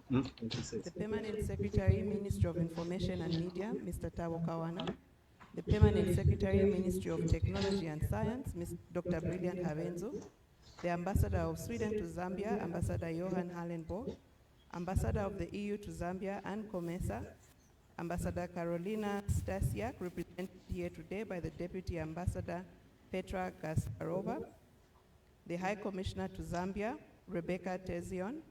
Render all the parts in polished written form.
The Permanent Secretary, Ministry of Information and Media, Mr. Thabo Kawana. The Permanent Secretary, Ministry of Technology and Science, Dr. Brilliant Habeenzu. The Ambassador of Sweden to Zambia, Ambassador Johan Hallenborg. Ambassador of the EU to Zambia and COMESA, Ambassador Carolina Stasiak, represented here today by the Deputy Ambassador Petra Gasparova. The High Commissioner to Zambia, Rebecca Terzeon.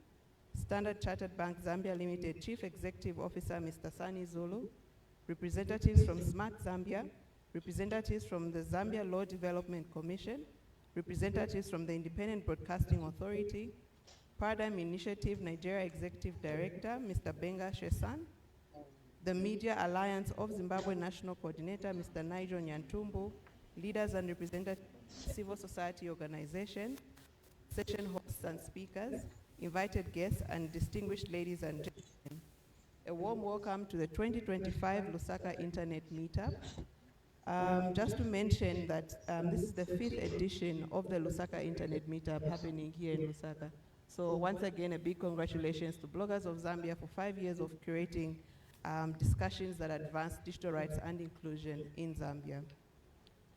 Standard Chartered Bank Zambia Limited Chief Executive Officer, Mr. Sonny Zulu. Representatives from Smart Zambia. Representatives from the Zambia Law Development Commission. Representatives from the Independent Broadcasting Authority. Paradigm Initiative Nigeria Executive Director, Mr. Gbenga Sesan. The Media Alliance of Zimbabwe National Coordinator, Mr. Nigel Nyantumbu. Leaders and representatives of civil society organizations, session hosts and speakers, invited guests, and distinguished ladies and gentlemen. A warm welcome to the 2025 Lusaka Internet Meetup. Just to mention that this is the 5th edition of the Lusaka Internet Meetup happening here in Lusaka. So once again, a big congratulations to Bloggers of Zambia for 5 years of curating discussions that advance digital rights and inclusion in Zambia.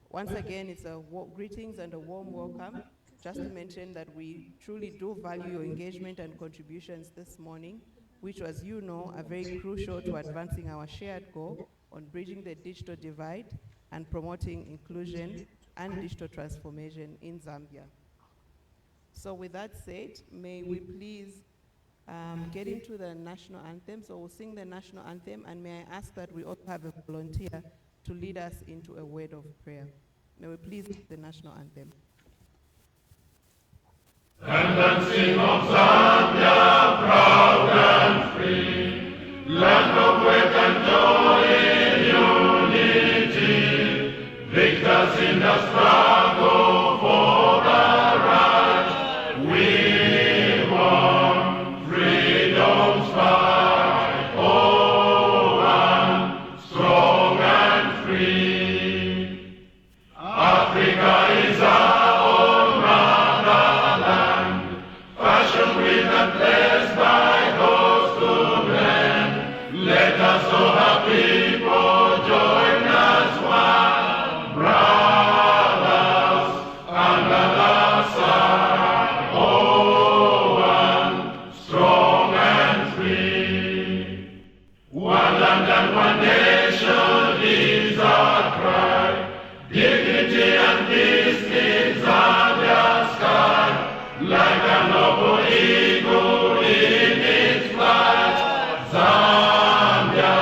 Once again, it's a greetings and a warm welcome. Just to mention that we truly do value your engagement and contributions this morning, which, as you know, are very crucial to advancing our shared goal on bridging the digital divide and promoting inclusion and digital transformation in Zambia. So with that said, may we please get into the national anthem. So we'll sing the national anthem, and may I ask that we also have a volunteer to lead us into a word of prayer. May we please sing the national anthem. And then sing of Zambia, proud and free, land of wealth and joy in unity, victors in the struggle for the right. We want freedom's fight, oh, one, strong and free. Africa is our own motherland, fashioned with and blessed by those two men. Let us, O her people, join as one, brothers under the sun, oh, one, strong and free. One land and one nation is our cry, dignity and peace in Zambia's sky, like a noble eagle in its flight. Zambia,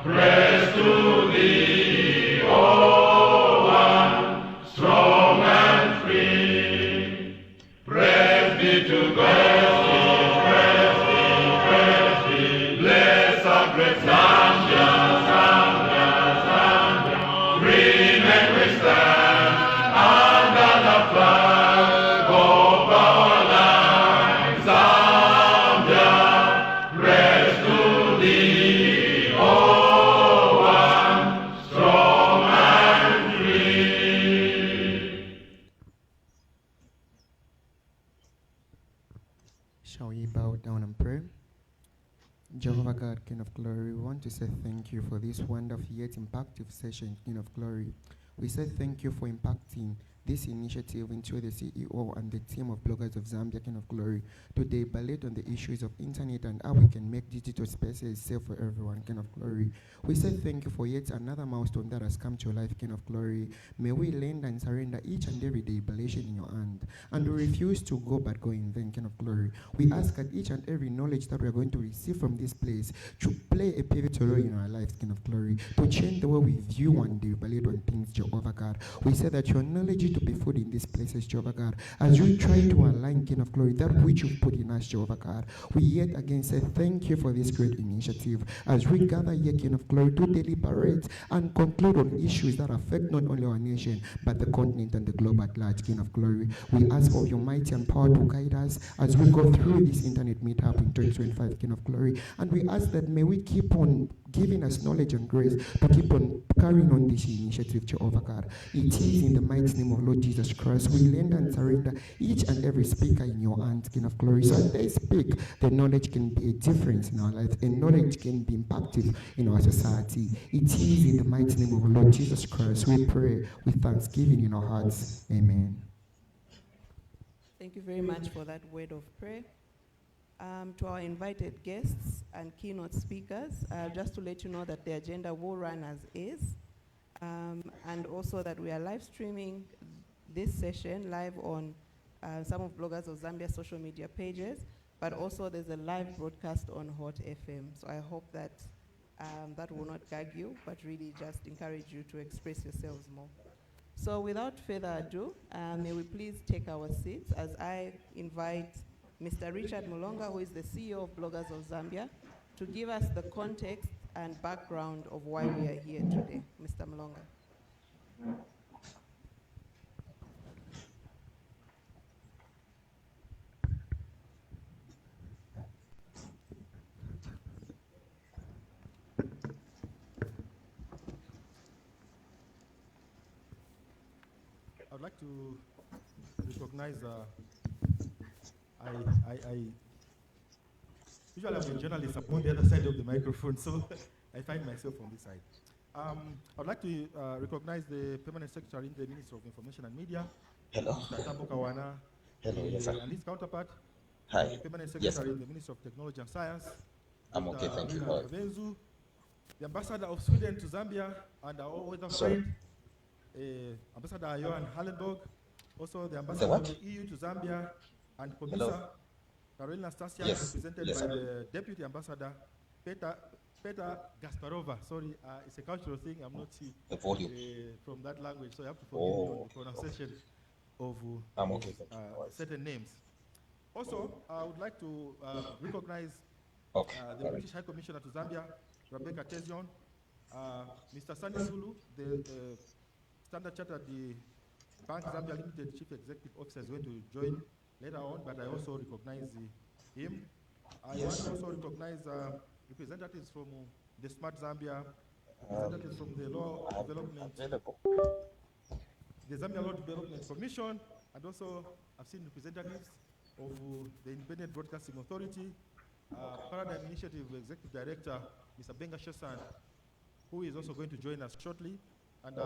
praise to thee, oh, one, strong and free. Praise be to God, praise be, bless our great Zambia, Zambia, Zambia. Free men we stand under the flag of our land. Zambia, praise to thee, oh, one, strong and free. Shall we bow down and pray? Jehovah God, King of Glory, we want to say thank you for this wonderful yet impactful session, King of Glory. We say thank you for impacting this initiative into the CEO and the team of Bloggers of Zambia, King of Glory, to debate on the issues of internet and how we can make digital spaces safe for everyone, King of Glory. We say thank you for yet another milestone that has come to life, King of Glory. May we lend and surrender each and every deliberation in your hand, and we refuse to go but go in vain, King of Glory. We ask that each and every knowledge that we are going to receive from this place to play a pivotal role in our lives, King of Glory, to change the way we view and deliberate on things, Jehovah God. We say that your knowledge to be food in these places, Jehovah God, as we try to align, King of Glory, that which you've put in us, Jehovah God. We yet again say thank you for this great initiative as we gather here, King of Glory, to deliberate and conclude on issues that affect not only our nation, but the continent and the globe at large, King of Glory. We ask for your mighty and power to guide us as we go through this internet meetup in 2025, King of Glory. And we ask that may we keep on giving us knowledge and grace to keep on carrying on this initiative, Jehovah Jehovah God. It is in the mighty name of Lord Jesus Christ. We lend and surrender each and every speaker in your hands, King of Glory. So as they speak, the knowledge can be a difference in our life, and knowledge can be impactful in our society. It is in the mighty name of Lord Jesus Christ we pray with thanksgiving in our hearts. Amen. Thank you very much for that word of prayer. To our invited guests and keynote speakers, just to let you know that the agenda will run as is, and also that we are live streaming this session live on some of Bloggers of Zambia social media pages, but also there's a live broadcast on Hot FM. So I hope that that will not gag you, but really just encourage you to express yourselves more. So without further ado, may we please take our seats as I invite Mr. Richard Mulonga, who is the CEO of Bloggers of Zambia, to give us the context and background of why we are here today. Mr. Mulonga. I'd like to recognize, usually I'm a journalist, I'm on the other side of the microphone, so I find myself on this side. I'd like to recognize the Permanent Secretary in the Ministry of Information and Media, Hello. Mr. Thabo Kawana, Hello, yes, sir. and his counterpart, Hi. the Permanent Yes, Secretary sir. in the Ministry of Technology and Science, I'm okay, thank you. All right. Habeenzu, the Ambassador of Sweden to Zambia, and our all-weather Sorry. friend, Ambassador Johan Hallenborg, also the Ambassador of the EU to Zambia, and COMESA, Hello. Carolina Stasia, Yes. represented Yes, by sir. the Deputy Ambassador, Petra Gasparova. Sorry, it's a cultural thing. I'm not The volume. from that language, so you have to forgive me on the pronunciation of I'm okay, thank you. All right. certain names. Also, I would like to recognize Okay, the all right. British High Commissioner to Zambia, Terzeon, Mr. Sonny Zulu, the Standard Chartered Bank Zambia Limited Chief Executive Officer is going to join later on, but I also recognize him. I want to also recognize representatives from the Smart Zambia, representatives from the Law Development, Available. the Zambia Law Development Commission, and also I've seen representatives of the Independent Broadcasting Authority, Paradigm Initiative Executive Director, Mr. Gbenga Sesan, who is also going to join us shortly. And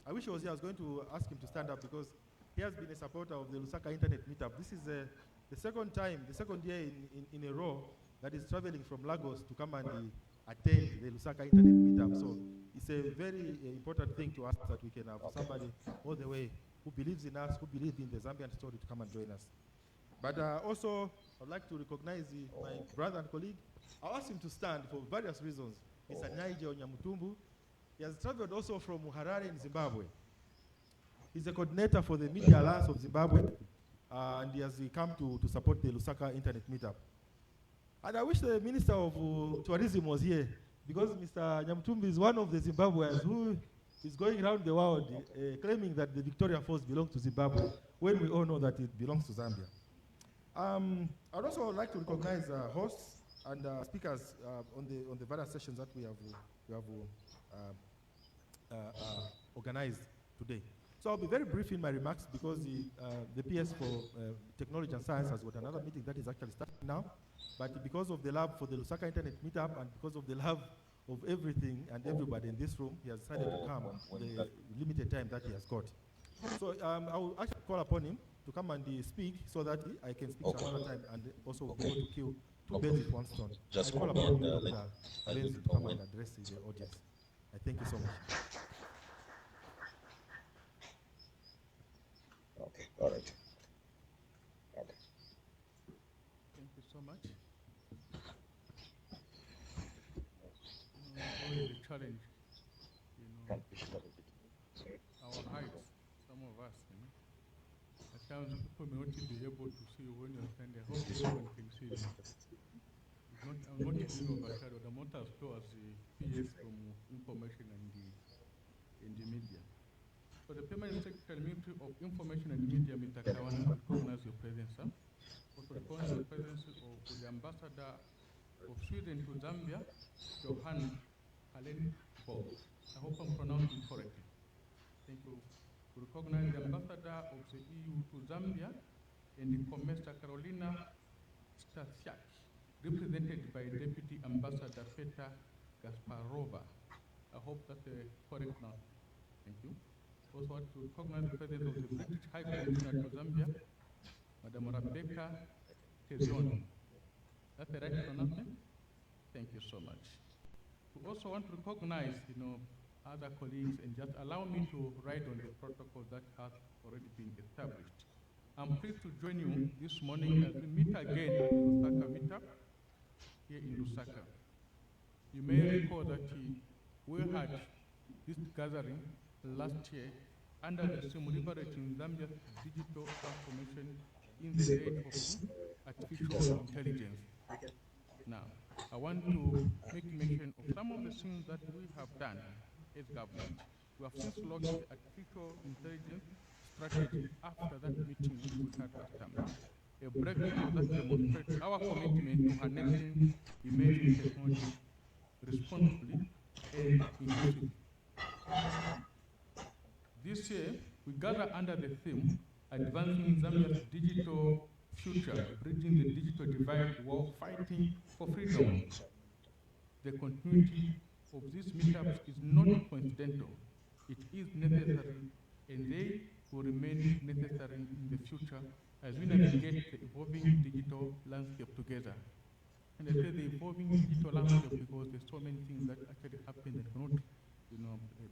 I wish he was here. I was going to ask him to stand up because he has been a supporter of the Lusaka Internet Meetup. This is the second year in a row that is traveling from Lagos to come and attend the Lusaka Internet Meetup. So it's a very important thing to us that we can have somebody all the way who believes in us, who believes in the Zambian story to come and join us. But also, I'd like to recognize my brother and colleague. I asked him to stand for various reasons. Mr. Nigel Nyamutumbu. He has traveled also from Harare in Zimbabwe. He's the coordinator for the Media Alliance of Zimbabwe, and he has come to support the Lusaka Internet Meetup. And I wish the Minister of Tourism was here, because Mr. Nyamutumbu is one of the Zimbabweans who is going around the world claiming that the Victoria Falls belongs to Zimbabwe, when we all know that it belongs to Zambia. I'd also like to recognize hosts and speakers on the various sessions that we have organized today. So I'll be very brief in my remarks because the PS for Technology and Science has got another meeting that is actually starting now. But because of the love for the Lusaka Internet Meetup and because of the love of everything and everybody in this room, he has decided to come the limited time that he has got. So I will actually call upon him to come and speak so that I can speak some other time and also be able to kill two birds with one stone. Just I call hold upon on, Dr. Habeenzu to come and address the audience. I thank you so much. Okay, all right. Okay. Thank you so much. Always a challenge, our height, some of us, at times people may not be able to see you when you're standing. I hope everyone can see you. I'm not being overshadowed. I'm not as close as the PS from information and the media. So the Permanent Secretary Ministry of Information and Media, Mr. Kawana, recognize your presence, sir. Also recognize the presence of the Ambassador of Sweden to Zambia, Johan Hallenborg. I hope I'm pronouncing correctly. Thank you. We recognize the ambassador of the EU to Zambia and the COMESA Carolina Stasiak, represented by Deputy Ambassador Petra Gasparova. I hope that's a correct now. Thank you. Also want to recognize the presence of the British High Commissioner to Zambia, Madam Rebecca Terzeon. That's the right pronouncement? Thank you so much. We also want to recognize, other colleagues and just allow me to write on the protocol that has already been established. I'm pleased to join you this morning as we meet again at the Lusaka Meetup here in Lusaka. You may recall that we had this gathering last year under the theme Liberating Zambia's Digital Transformation in the Age of Artificial Intelligence. Now, I want to make mention of some of the things that we have done as government. We have since launched the artificial intelligence strategy after that meeting which we had last time. A breakthrough that demonstrates our commitment to harnessing emerging technology responsibly and inclusively. This year, we gather under the theme, Advancing Zambia's Digital Future, Bridging the Digital Divide while Fighting for Freedom. The continuity of these meetups is not coincidental. It is necessary, and they will remain necessary in the future as we navigate the evolving digital landscape together. And I say the evolving digital landscape because there's so many things that actually happen that cannot,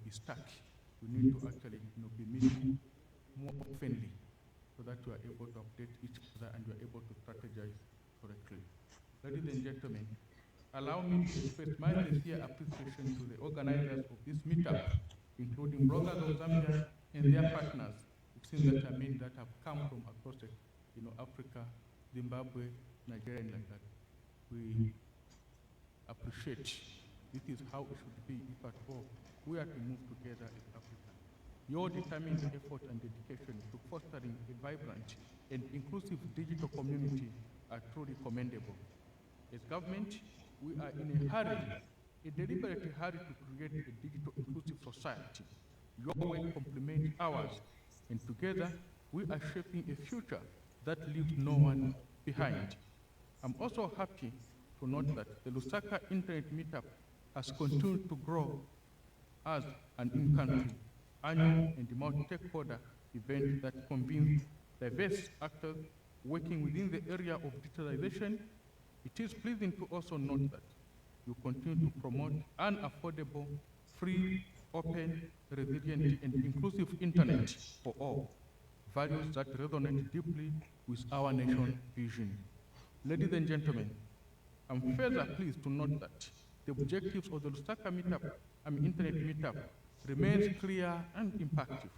be stuck. We need to actually, be meeting more oftenly so that we are able to update each other and we are able to strategize correctly. Ladies and gentlemen, allow me to express my sincere appreciation to the organizers of this meetup, including bloggers of Zambia and their partners, that have come from across Africa, Zimbabwe, Nigeria, and like that. We appreciate this is how it should be if at all we are to move together as Africa. Your determined effort and dedication to fostering a vibrant and inclusive digital community are truly commendable. As government, we are in a hurry, a deliberate hurry to create a digital inclusive society. Your work complements ours, and together we are shaping a future that leaves no one behind. I'm also happy to note that the Lusaka Internet Meetup has continued to grow as an in-country, annual and multi-stakeholder event that convenes diverse actors working within the area of digitalization. It is pleasing to also note that you continue to promote an affordable, free, open, resilient, and inclusive internet for all, values that resonate deeply with our nation's vision. Ladies and gentlemen, I'm further pleased to note that the objectives of the Lusaka Internet Meetup remains clear and impactful.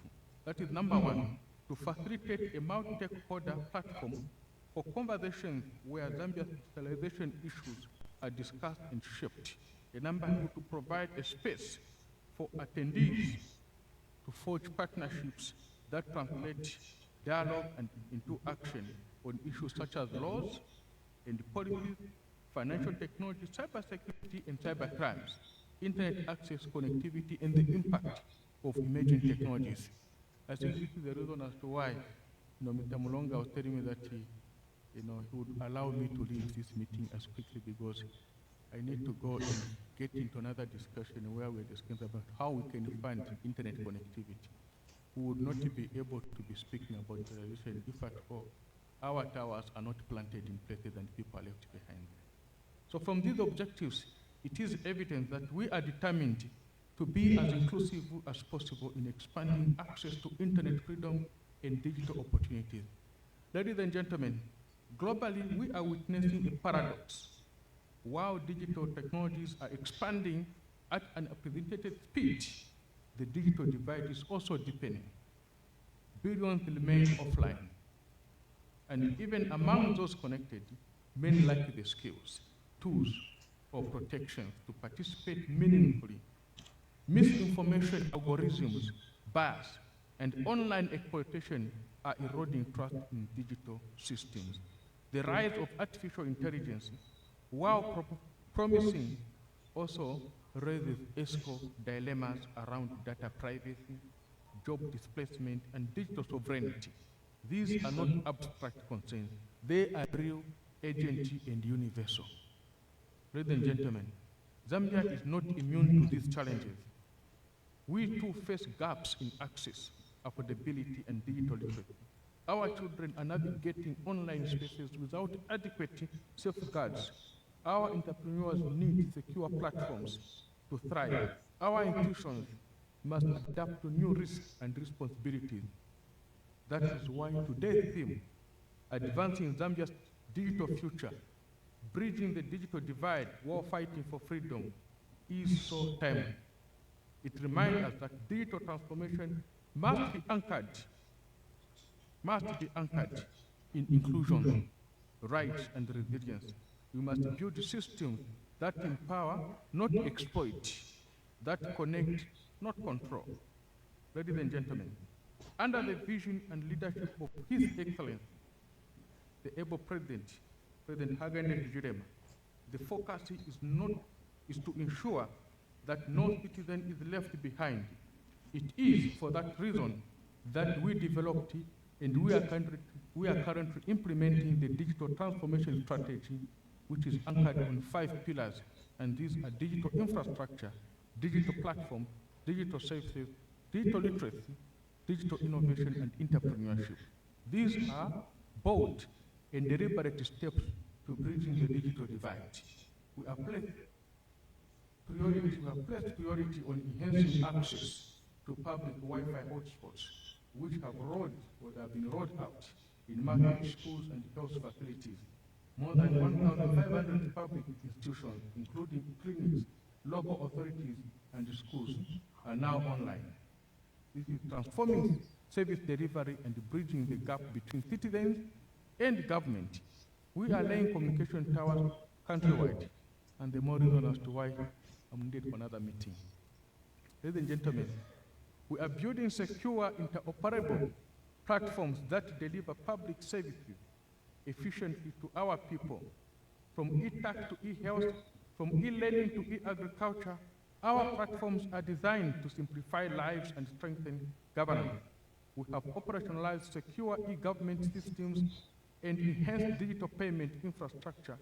That is number one, to facilitate a multi-stakeholder platform for conversations where Zambia's digitalization issues are discussed and shaped. And number two, to provide a space for attendees to forge partnerships that translate dialogue and into action on issues such as laws and policies, financial technology, cybersecurity, and cybercrimes, internet access, connectivity, and the impact of emerging technologies. I think this is the reason as to why, Mr. Mulonga was telling me that he would allow me to leave this meeting as quickly because I need to go and get into another discussion where we're discussing about how we can fund internet connectivity. We would not be able to be speaking about digitalization if at all our towers are not planted in places and people are left behind. So from these objectives, it is evident that we are determined to be as inclusive as possible in expanding access to internet freedom and digital opportunities. Ladies and gentlemen, globally, we are witnessing a paradox. While digital technologies are expanding at an unprecedented speed, the digital divide is also deepening. Billions remain offline. And even among those connected, many lack the skills, tools, or protection to participate meaningfully. Misinformation, algorithms, bias, and online exploitation are eroding trust in digital systems. The rise of artificial intelligence, while promising, also raises ethical dilemmas around data privacy, job displacement, and digital sovereignty. These are not abstract concerns. They are real, urgent, and universal. Ladies and gentlemen, Zambia is not immune to these challenges. We too face gaps in access, affordability, and digital literacy. Our children are navigating online spaces without adequate safeguards. Our entrepreneurs need secure platforms to thrive. Our institutions must adapt to new risks and responsibilities. That is why today's theme, Advancing Zambia's Digital Future, Bridging the Digital Divide while Fighting for Freedom, is so timely. It reminds us that digital transformation must be anchored in inclusion, rights, and resilience. We must build systems that empower, not exploit, that connect, not control. Ladies and gentlemen, under the vision and leadership of His Excellency, the able President Hallenborg, the focus is to ensure that no citizen is left behind. It is for that reason that we developed and we are currently implementing the digital transformation strategy, which is anchored on 5 pillars, and these are digital infrastructure, digital platform, digital services, digital literacy, digital innovation, and entrepreneurship. These are bold and deliberate steps to bridging the digital divide. We have placed priority on enhancing access to public Wi-Fi hotspots, which have been rolled out in market schools and health facilities. More than 1,500 public institutions, including clinics, local authorities, and schools, are now online. This is transforming service delivery and bridging the gap between citizens and government. We are laying communication towers countrywide, and the more reason as to why I'm needed for another meeting. Ladies and gentlemen, we are building secure, interoperable platforms that deliver public services efficiently to our people. From e-tax to e-health, from e-learning to e-agriculture, our platforms are designed to simplify lives and strengthen governance. We have operationalized secure e-government systems and enhanced digital payment infrastructure,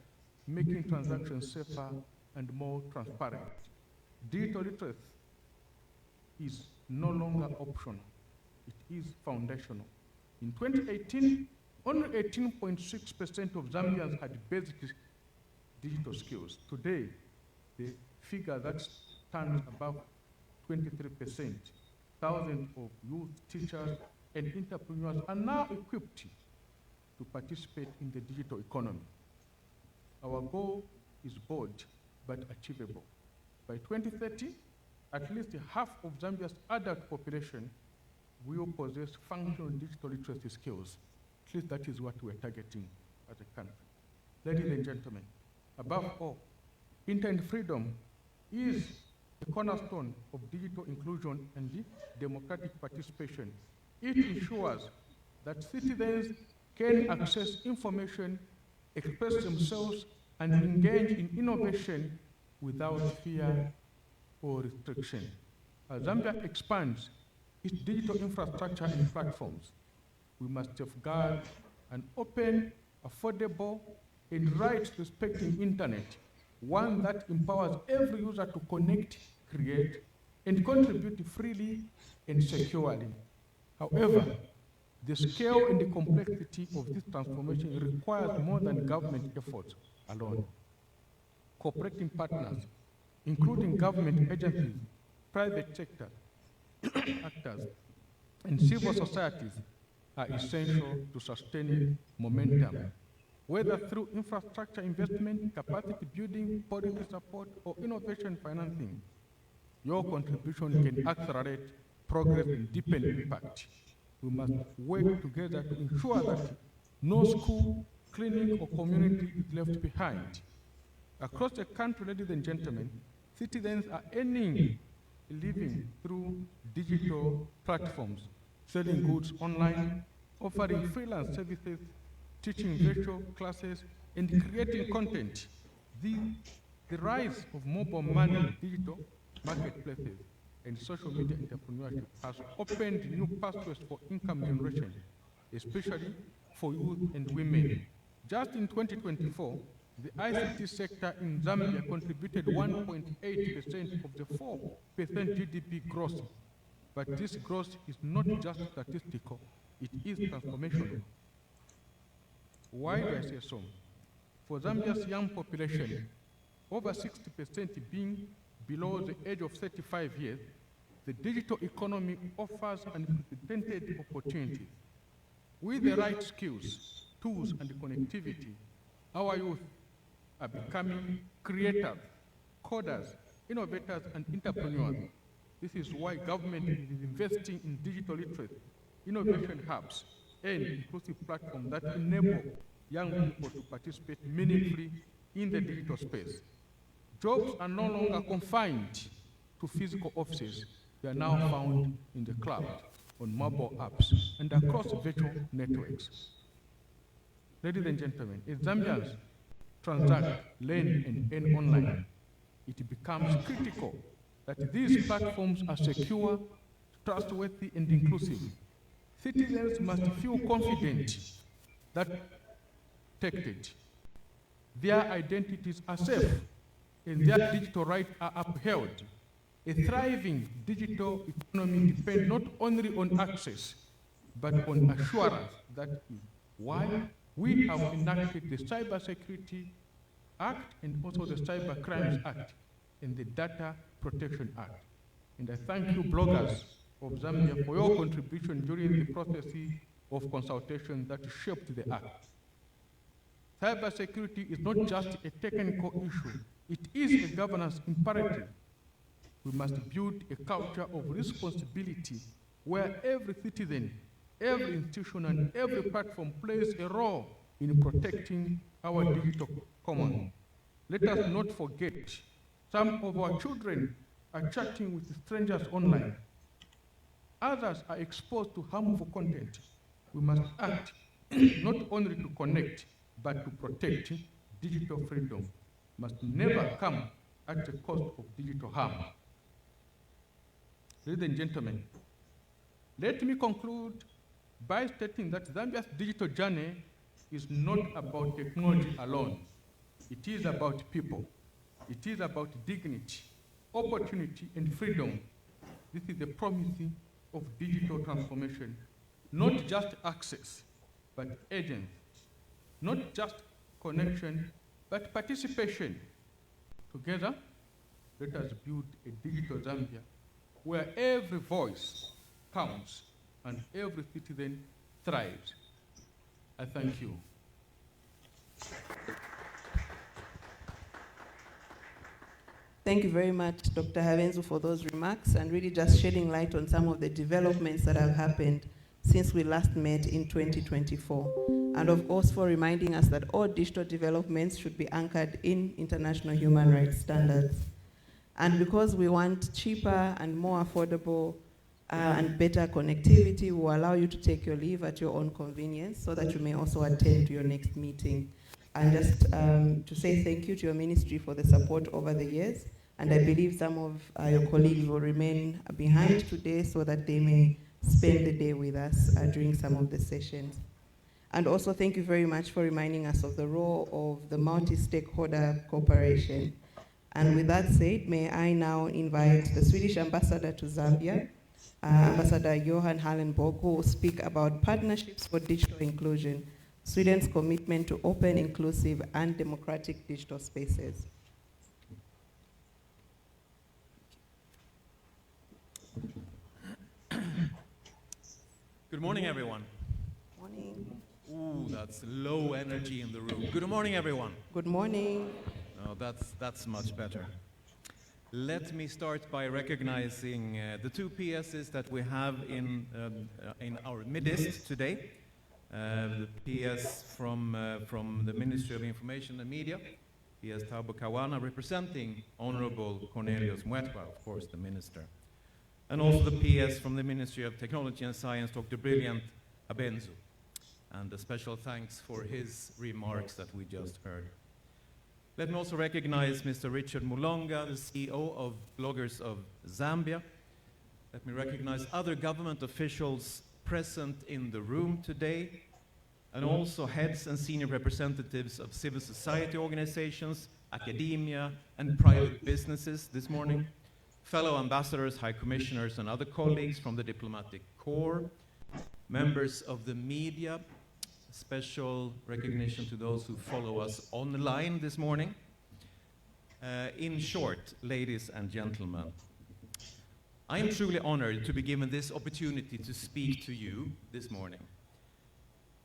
making transactions safer and more transparent. Digital literacy is no longer optional. It is foundational. In 2018, only 18.6% of Zambians had basic digital skills. Today, the figure that stands above 23%. Thousands of youth, teachers, and entrepreneurs are now equipped to participate in the digital economy. Our goal is bold but achievable. By 2030, at least half of Zambia's adult population will possess functional digital literacy skills. At least that is what we're targeting as a country. Ladies and gentlemen, above all, internet freedom is the cornerstone of digital inclusion and democratic participation. It ensures that citizens can access information, express themselves, and engage in innovation without fear or restriction. As Zambia expands its digital infrastructure and platforms, we must safeguard an open, affordable, and rights-respecting internet, one that empowers every user to connect, create, and contribute freely and securely. However, the scale and the complexity of this transformation requires more than government efforts alone. Cooperating partners, including government agencies, private sector actors, and civil societies, are essential to sustaining momentum, whether through infrastructure investment, capacity building, policy support, or innovation financing. Your contribution can accelerate progress and deepen impact. We must work together to ensure that no school, clinic, or community is left behind. Across the country, ladies and gentlemen, citizens are earning a living through digital platforms, selling goods online, offering freelance services, teaching virtual classes, and creating content. The rise of mobile money digital marketplaces and social media entrepreneurship has opened new pathways for income generation, especially for youth and women. Just in 2024, the ICT sector in Zambia contributed 1.8% of the 4% GDP growth. But this growth is not just statistical, it is transformational. Why do I say so? For Zambia's young population, over 60% being below the age of 35 years, the digital economy offers unprecedented opportunities. With the right skills, tools, and connectivity, our youth are becoming creators, coders, innovators, and entrepreneurs. This is why government is investing in digital literacy, innovation hubs, and inclusive platforms that enable young people to participate meaningfully in the digital space. Jobs are no longer confined to physical offices. They are now found in the cloud, on mobile apps, and across virtual networks. Ladies and gentlemen, as Zambians transact, learn, and earn online, it becomes critical that these platforms are secure, trustworthy, and inclusive. Citizens must feel confident that protected, their identities are safe, and their digital rights are upheld. A thriving digital economy depends not only on access, but on assurance. That is why we have enacted the Cybersecurity Act and also the Cyber Crimes Act and the Data Protection Act. And I thank you, bloggers of Zambia, for your contribution during the process of consultation that shaped the Act. Cybersecurity is not just a technical issue, it is a governance imperative. We must build a culture of responsibility where every citizen, every institution, and every platform plays a role in protecting our digital commons. Let us not forget, some of our children are chatting with strangers online. Others are exposed to harmful content. We must act not only to connect, but to protect. Digital freedom must never come at the cost of digital harm. Ladies and gentlemen, let me conclude by stating that Zambia's digital journey is not about technology alone. It is about people. It is about dignity, opportunity, and freedom. This is the promise of digital transformation. Not just access, but agents. Not just connection, but participation. Together, let us build a digital Zambia where every voice counts and every citizen thrives. I thank you. Thank you very much, Dr. Habeenzu, for those remarks and really just shedding light on some of the developments that have happened since we last met in 2024. And of course, for reminding us that all digital developments should be anchored in international human rights standards. And because we want cheaper and more affordable and better connectivity, we will allow you to take your leave at your own convenience so that you may also attend to your next meeting. And just to say thank you to your ministry for the support over the years. And I believe some of your colleagues will remain behind today so that they may spend the day with us during some of the sessions. And also thank you very much for reminding us of the role of the multi-stakeholder cooperation. And with that said, may I now invite the Swedish ambassador to Zambia, Ambassador Johan Hallenborg, who will speak about partnerships for digital inclusion, Sweden's commitment to open, inclusive, and democratic digital spaces. Good morning, everyone. Morning. Ooh, that's low energy in the room. Good morning, everyone. Good morning. Oh, that's much better. Let me start by recognizing the two PSs that we have in our midst today. The PS from the Ministry of Information and Media, PS Thabo Kawana, representing Honorable Cornelius Mweetwa, of course, the Minister. And also the PS from the Ministry of Technology and Science, Dr. Brilliant Habeenzu. And a special thanks for his remarks that we just heard. Let me also recognize Mr. Richard Mulonga, the CEO of Bloggers of Zambia, Let me recognize other government officials present in the room today, and also heads and senior representatives of civil society organizations, academia, and private businesses this morning, fellow ambassadors, high commissioners, and other colleagues from the diplomatic corps, members of the media, special recognition to those who follow us online this morning. In short, ladies and gentlemen, I am truly honored to be given this opportunity to speak to you this morning.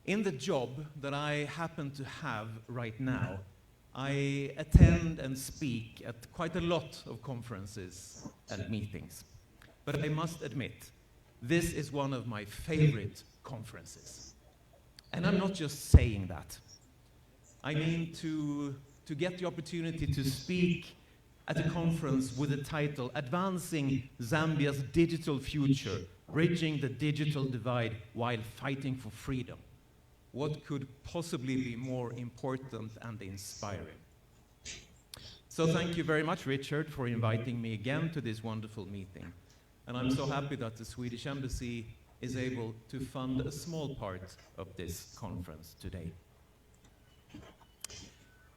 In the job that I happen to have right now, I attend and speak at quite a lot of conferences and meetings. But I must admit, this is one of my favorite conferences. And I'm not just saying that. I mean to get the opportunity to speak at a conference with the title Advancing Zambia's Digital Future, Bridging the Digital Divide While Fighting for Freedom. What could possibly be more important and inspiring? So thank you very much, Richard, for inviting me again to this wonderful meeting. And I'm so happy that the Swedish Embassy is able to fund a small part of this conference today.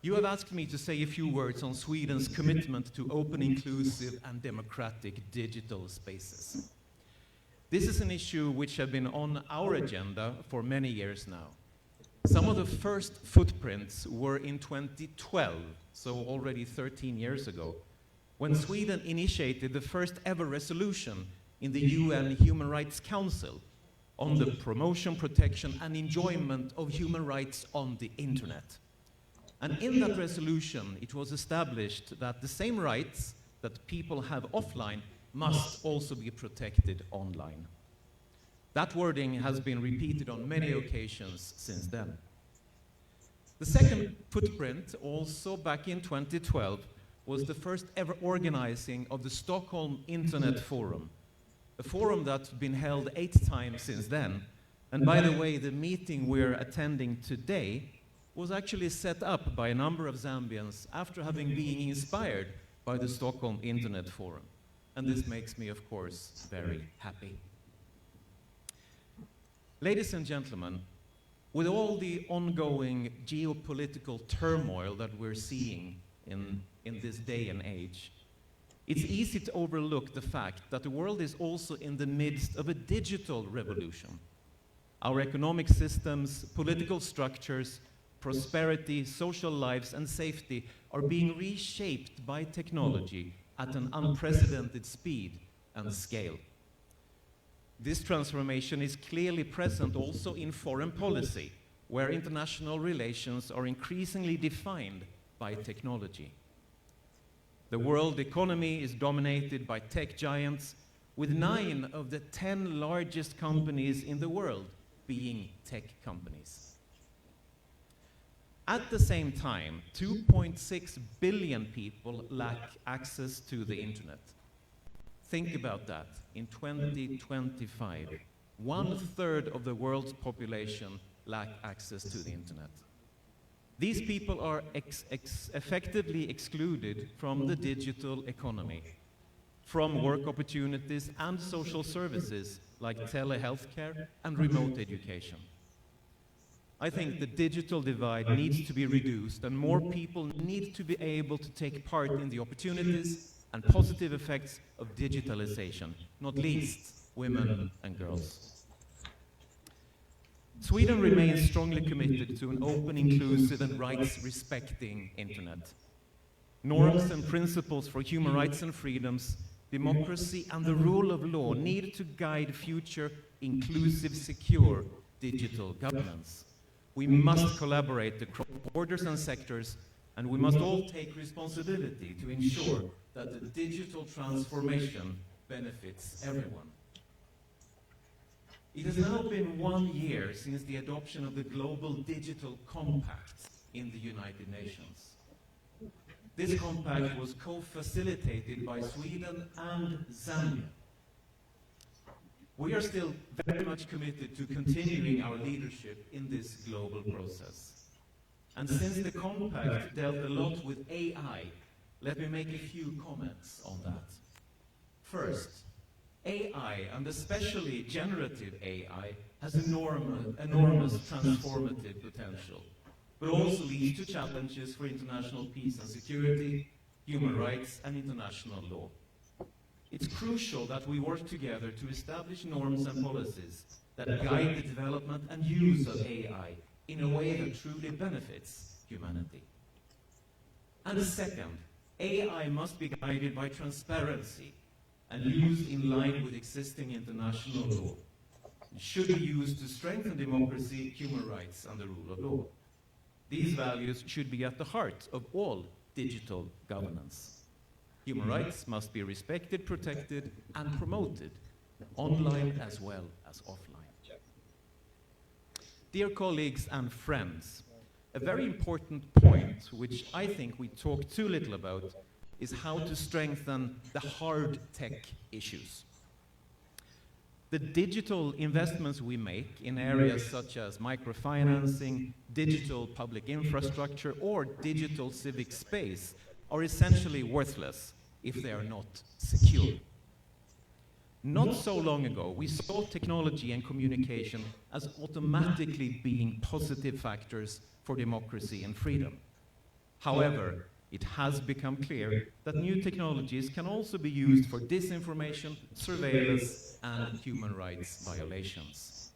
You have asked me to say a few words on Sweden's commitment to open, inclusive, and democratic digital spaces. This is an issue which has been on our agenda for many years now. Some of the first footprints were in 2012, so already 13 years ago, when Sweden initiated the first ever resolution in the UN Human Rights Council on the promotion, protection, and enjoyment of human rights on the internet. And in that resolution, it was established that the same rights that people have offline must also be protected online. That wording has been repeated on many occasions since then. The second footprint, also back in 2012, was the first ever organizing of the Stockholm Internet Forum, a forum that's been held 8 times since then. And by the way, the meeting we're attending today was actually set up by a number of Zambians after having been inspired by the Stockholm Internet Forum. And this makes me, of course, very happy. Ladies and gentlemen, with all the ongoing geopolitical turmoil that we're seeing in this day and age, it's easy to overlook the fact that the world is also in the midst of a digital revolution. Our economic systems, political structures, prosperity, social lives, and safety are being reshaped by technology at an unprecedented speed and scale. This transformation is clearly present also in foreign policy, where international relations are increasingly defined by technology. The world economy is dominated by tech giants, with 9 of the 10 largest companies in the world being tech companies. At the same time, 2.6 billion people lack access to the internet. Think about that. In 2025, 1/3 of the world's population lack access to the internet. These people are effectively excluded from the digital economy, from work opportunities and social services like telehealthcare and remote education. I think the digital divide needs to be reduced, and more people need to be able to take part in the opportunities and positive effects of digitalization, not least women and girls. Sweden remains strongly committed to an open, inclusive, and rights-respecting internet. Norms and principles for human rights and freedoms, democracy, and the rule of law need to guide future inclusive, secure digital governance. We must collaborate across borders and sectors, and we must all take responsibility to ensure that the digital transformation benefits everyone. It has now been 1 year since the adoption of the Global Digital Compact in the United Nations. This compact was co-facilitated by Sweden and Zambia. We are still very much committed to continuing our leadership in this global process. And since the compact dealt a lot with AI, let me make a few comments on that. First, AI, and especially generative AI, has enormous transformative potential, but also leads to challenges for international peace and security, human rights, and international law. It's crucial that we work together to establish norms and policies that guide the development and use of AI in a way that truly benefits humanity. And second, AI must be guided by transparency and used in line with existing international law. It should be used to strengthen democracy, human rights, and the rule of law. These values should be at the heart of all digital governance. Human rights must be respected, protected, and promoted, online as well as offline. Dear colleagues and friends, a very important point, which I think we talk too little about, is how to strengthen the hard tech issues. The digital investments we make in areas such as microfinancing, digital public infrastructure, or digital civic space are essentially worthless if they are not secure. Not so long ago, we saw technology and communication as automatically being positive factors for democracy and freedom. However, it has become clear that new technologies can also be used for disinformation, surveillance, and human rights violations.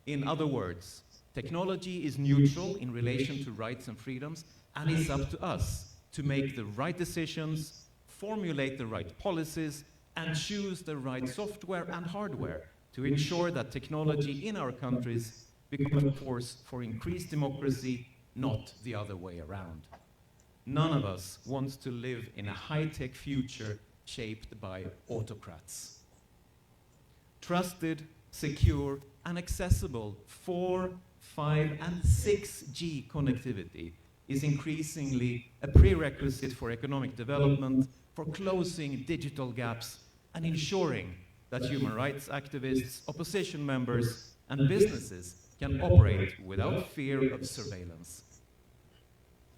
In other words, technology is neutral in relation to rights and freedoms, and it's up to us to make the right decisions, formulate the right policies, and choose the right software and hardware to ensure that technology in our countries becomes a force for increased democracy, not the other way around. None of us wants to live in a high-tech future shaped by autocrats. Trusted, secure, and accessible 4, 5, and 6G connectivity is increasingly a prerequisite for economic development, for closing digital gaps, and ensuring that human rights activists, opposition members, and businesses can operate without fear of surveillance.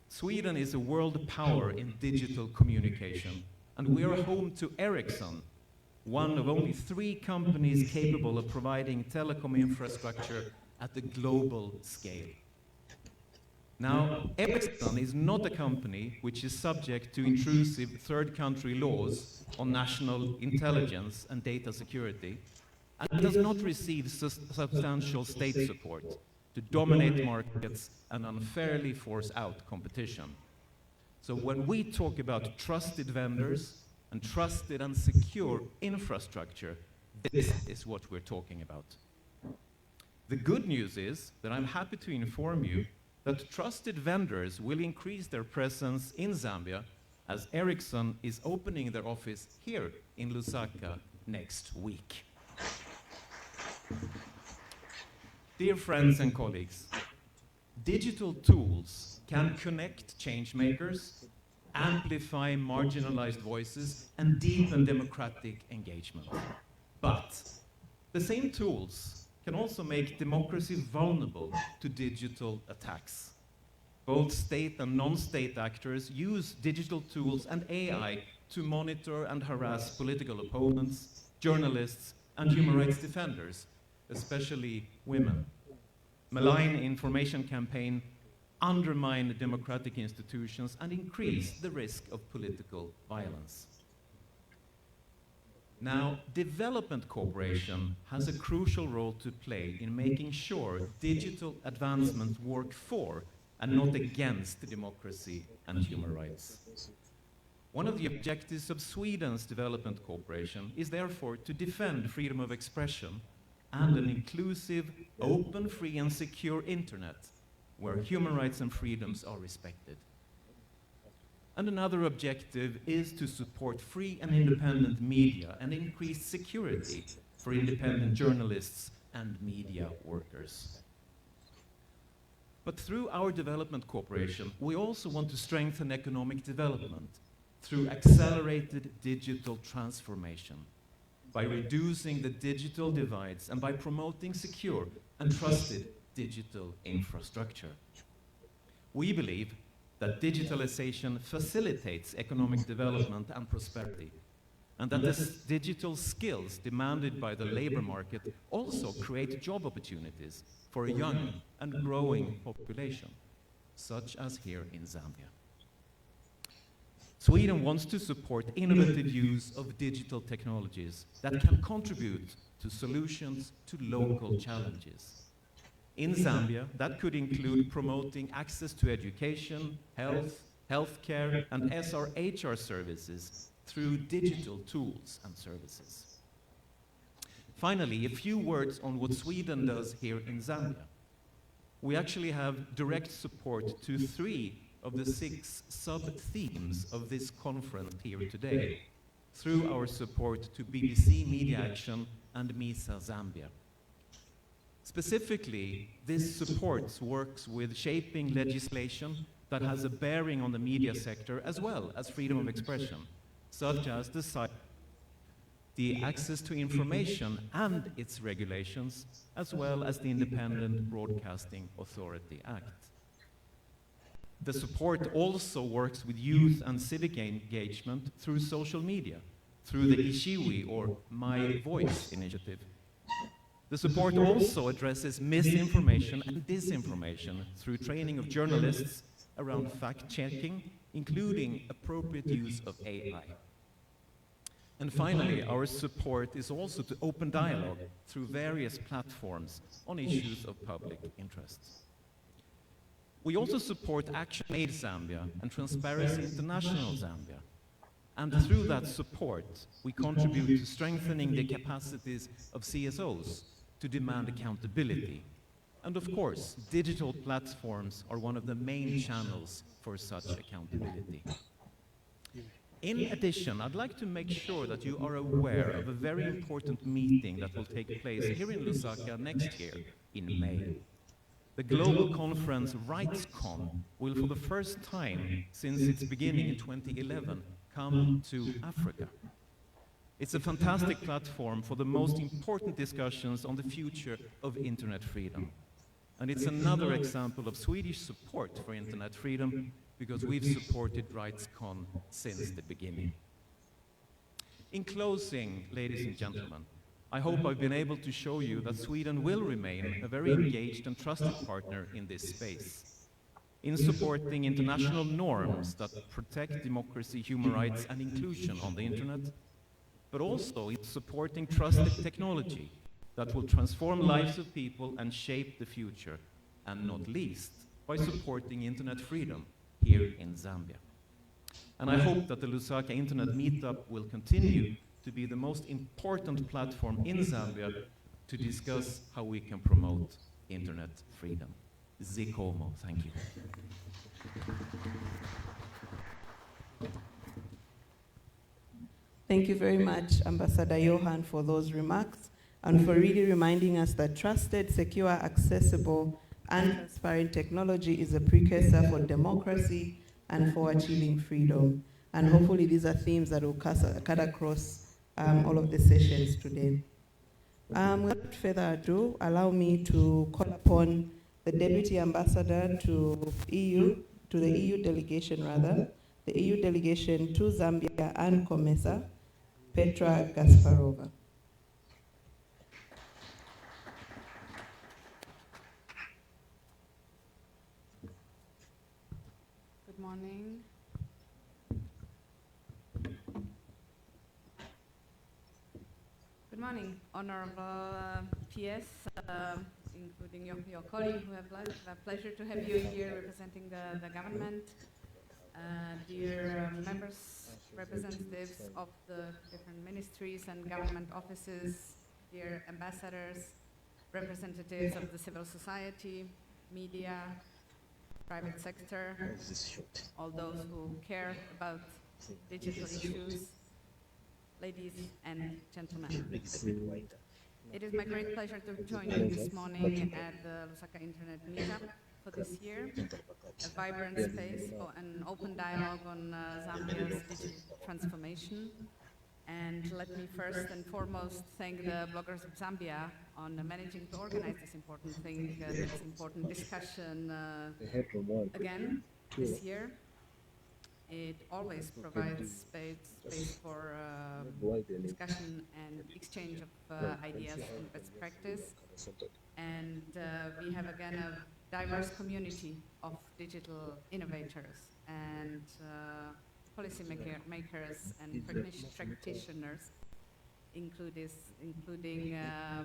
Sweden is a world power in digital communication, and we are home to Ericsson, one of only 3 companies capable of providing telecom infrastructure at the global scale. Now, Ericsson is not a company which is subject to intrusive third country laws on national intelligence and data security, and does not receive substantial state support to dominate markets and unfairly force out competition. So when we talk about trusted vendors and trusted and secure infrastructure, this is what we're talking about. The good news is that I'm happy to inform you that trusted vendors will increase their presence in Zambia as Ericsson is opening their office here in Lusaka next week. Dear friends and colleagues, digital tools can connect changemakers, amplify marginalized voices, and deepen democratic engagement. But the same tools can also make democracy vulnerable to digital attacks. Both state and non-state actors use digital tools and AI to monitor and harass political opponents, journalists, and human rights defenders, especially women. Malign information campaign undermine democratic institutions and increase the risk of political violence. Now, development cooperation has a crucial role to play in making sure digital advancements work for and not against democracy and human rights. One of the objectives of Sweden's development cooperation is therefore to defend freedom of expression and an inclusive, open, free, and secure internet where human rights and freedoms are respected. And another objective is to support free and independent media and increase security for independent journalists and media workers. But through our development cooperation, we also want to strengthen economic development through accelerated digital transformation, by reducing the digital divides and by promoting secure and trusted digital infrastructure. We believe that digitalization facilitates economic development and prosperity, and that the digital skills demanded by the labor market also create job opportunities for a young and growing population, such as here in Zambia. Sweden wants to support innovative use of digital technologies that can contribute to solutions to local challenges. In Zambia, that could include promoting access to education, healthcare, and SRHR services through digital tools and services. Finally, a few words on what Sweden does here in Zambia. We actually have direct support to 3 of the 6 sub-themes of this conference here today, through our support to BBC Media Action and MISA Zambia. Specifically, this support works with shaping legislation that has a bearing on the media sector as well as freedom of expression, such as the access to information and its regulations, as well as the Independent Broadcasting Authority Act. The support also works with youth and civic engagement through social media, through the Ishiwi or My Voice initiative. The support also addresses misinformation and disinformation through training of journalists around fact-checking, including appropriate use of AI. And finally, our support is also to open dialogue through various platforms on issues of public interest. We also support Action Aid Zambia and Transparency International Zambia. And through that support, we contribute to strengthening the capacities of CSOs to demand accountability. And of course, digital platforms are one of the main channels for such accountability. In addition, I'd like to make sure that you are aware of a very important meeting that will take place here in Lusaka next year in May. The global conference RightsCon will for the first time since its beginning in 2011 come to Africa. It's a fantastic platform for the most important discussions on the future of internet freedom. And it's another example of Swedish support for internet freedom because we've supported RightsCon since the beginning. In closing, ladies and gentlemen, I hope I've been able to show you that Sweden will remain a very engaged and trusted partner in this space, in supporting international norms that protect democracy, human rights, and inclusion on the internet, but also in supporting trusted technology that will transform lives of people and shape the future, and not least by supporting internet freedom here in Zambia. And I hope that the Lusaka Internet Meetup will continue to be the most important platform in Zambia to discuss how we can promote internet freedom. Zikomo, thank you. Thank you very much, Ambassador Johan, for those remarks and for really reminding us that trusted, secure, accessible, and transparent technology is a precursor for democracy and for achieving freedom. And hopefully these are themes that will cut across all of the sessions today. Without further ado, allow me to call upon the Deputy Ambassador to the EU delegation the EU delegation to Zambia and COMESA, Petra Gasparova. Good morning. Good morning, honorable PS, including your colleague who have the pleasure to have you here representing the government, dear members, representatives of the different ministries and government offices, dear ambassadors, representatives of the civil society, media, private sector, all those who care about digital issues, ladies and gentlemen. It is my great pleasure to join you this morning at the Lusaka Internet Meetup for this year, a vibrant space for an open dialogue on Zambia's digital transformation. And let me first and foremost thank the bloggers of Zambia on managing to organize this important thing, this important discussion again this year. It always provides space for discussion and exchange of ideas and best practice. And we have again a diverse community of digital innovators and makers and practitioners, including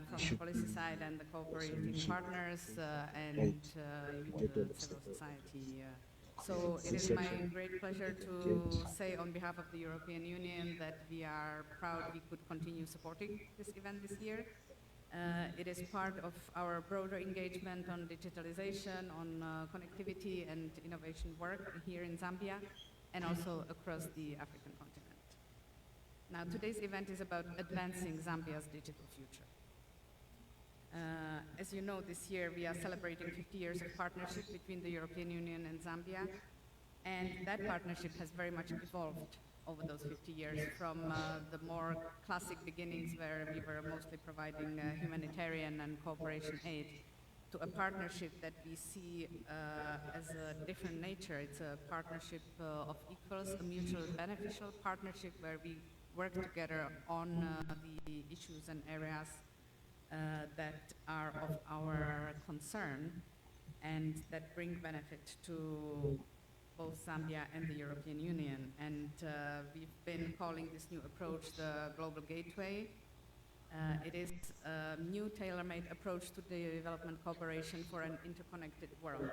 from the policy side and the cooperating partners and civil society. So it is my great pleasure to say on behalf of the European Union that we are proud we could continue supporting this event this year. It is part of our broader engagement on digitalization, on connectivity and innovation work here in Zambia and also across the African continent. Now, today's event is about advancing Zambia's digital future. As you know, this year we are celebrating 50 years of partnership between the European Union and Zambia, and that partnership has very much evolved over those 50 years from the more classic beginnings where we were mostly providing humanitarian and cooperation aid to a partnership that we see as a different nature. It's a partnership of equals, a mutual beneficial partnership where we work together on the issues and areas that are of our concern and that bring benefit to both Zambia and the European Union. And we've been calling this new approach the Global Gateway. It is a new tailor-made approach to the development cooperation for an interconnected world.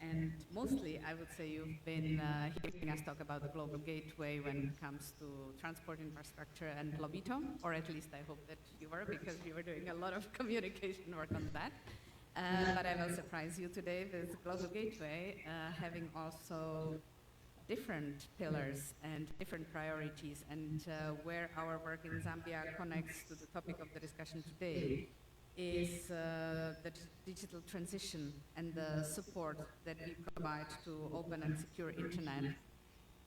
And mostly, I would say you've been hearing us talk about the Global Gateway when it comes to transport infrastructure and Lobito, or at least I hope that you were, because we were doing a lot of communication work on that. But I will surprise you today with Global Gateway having also different pillars and different priorities, and where our work in Zambia connects to the topic of the discussion today is the digital transition and the support that we provide to open and secure internet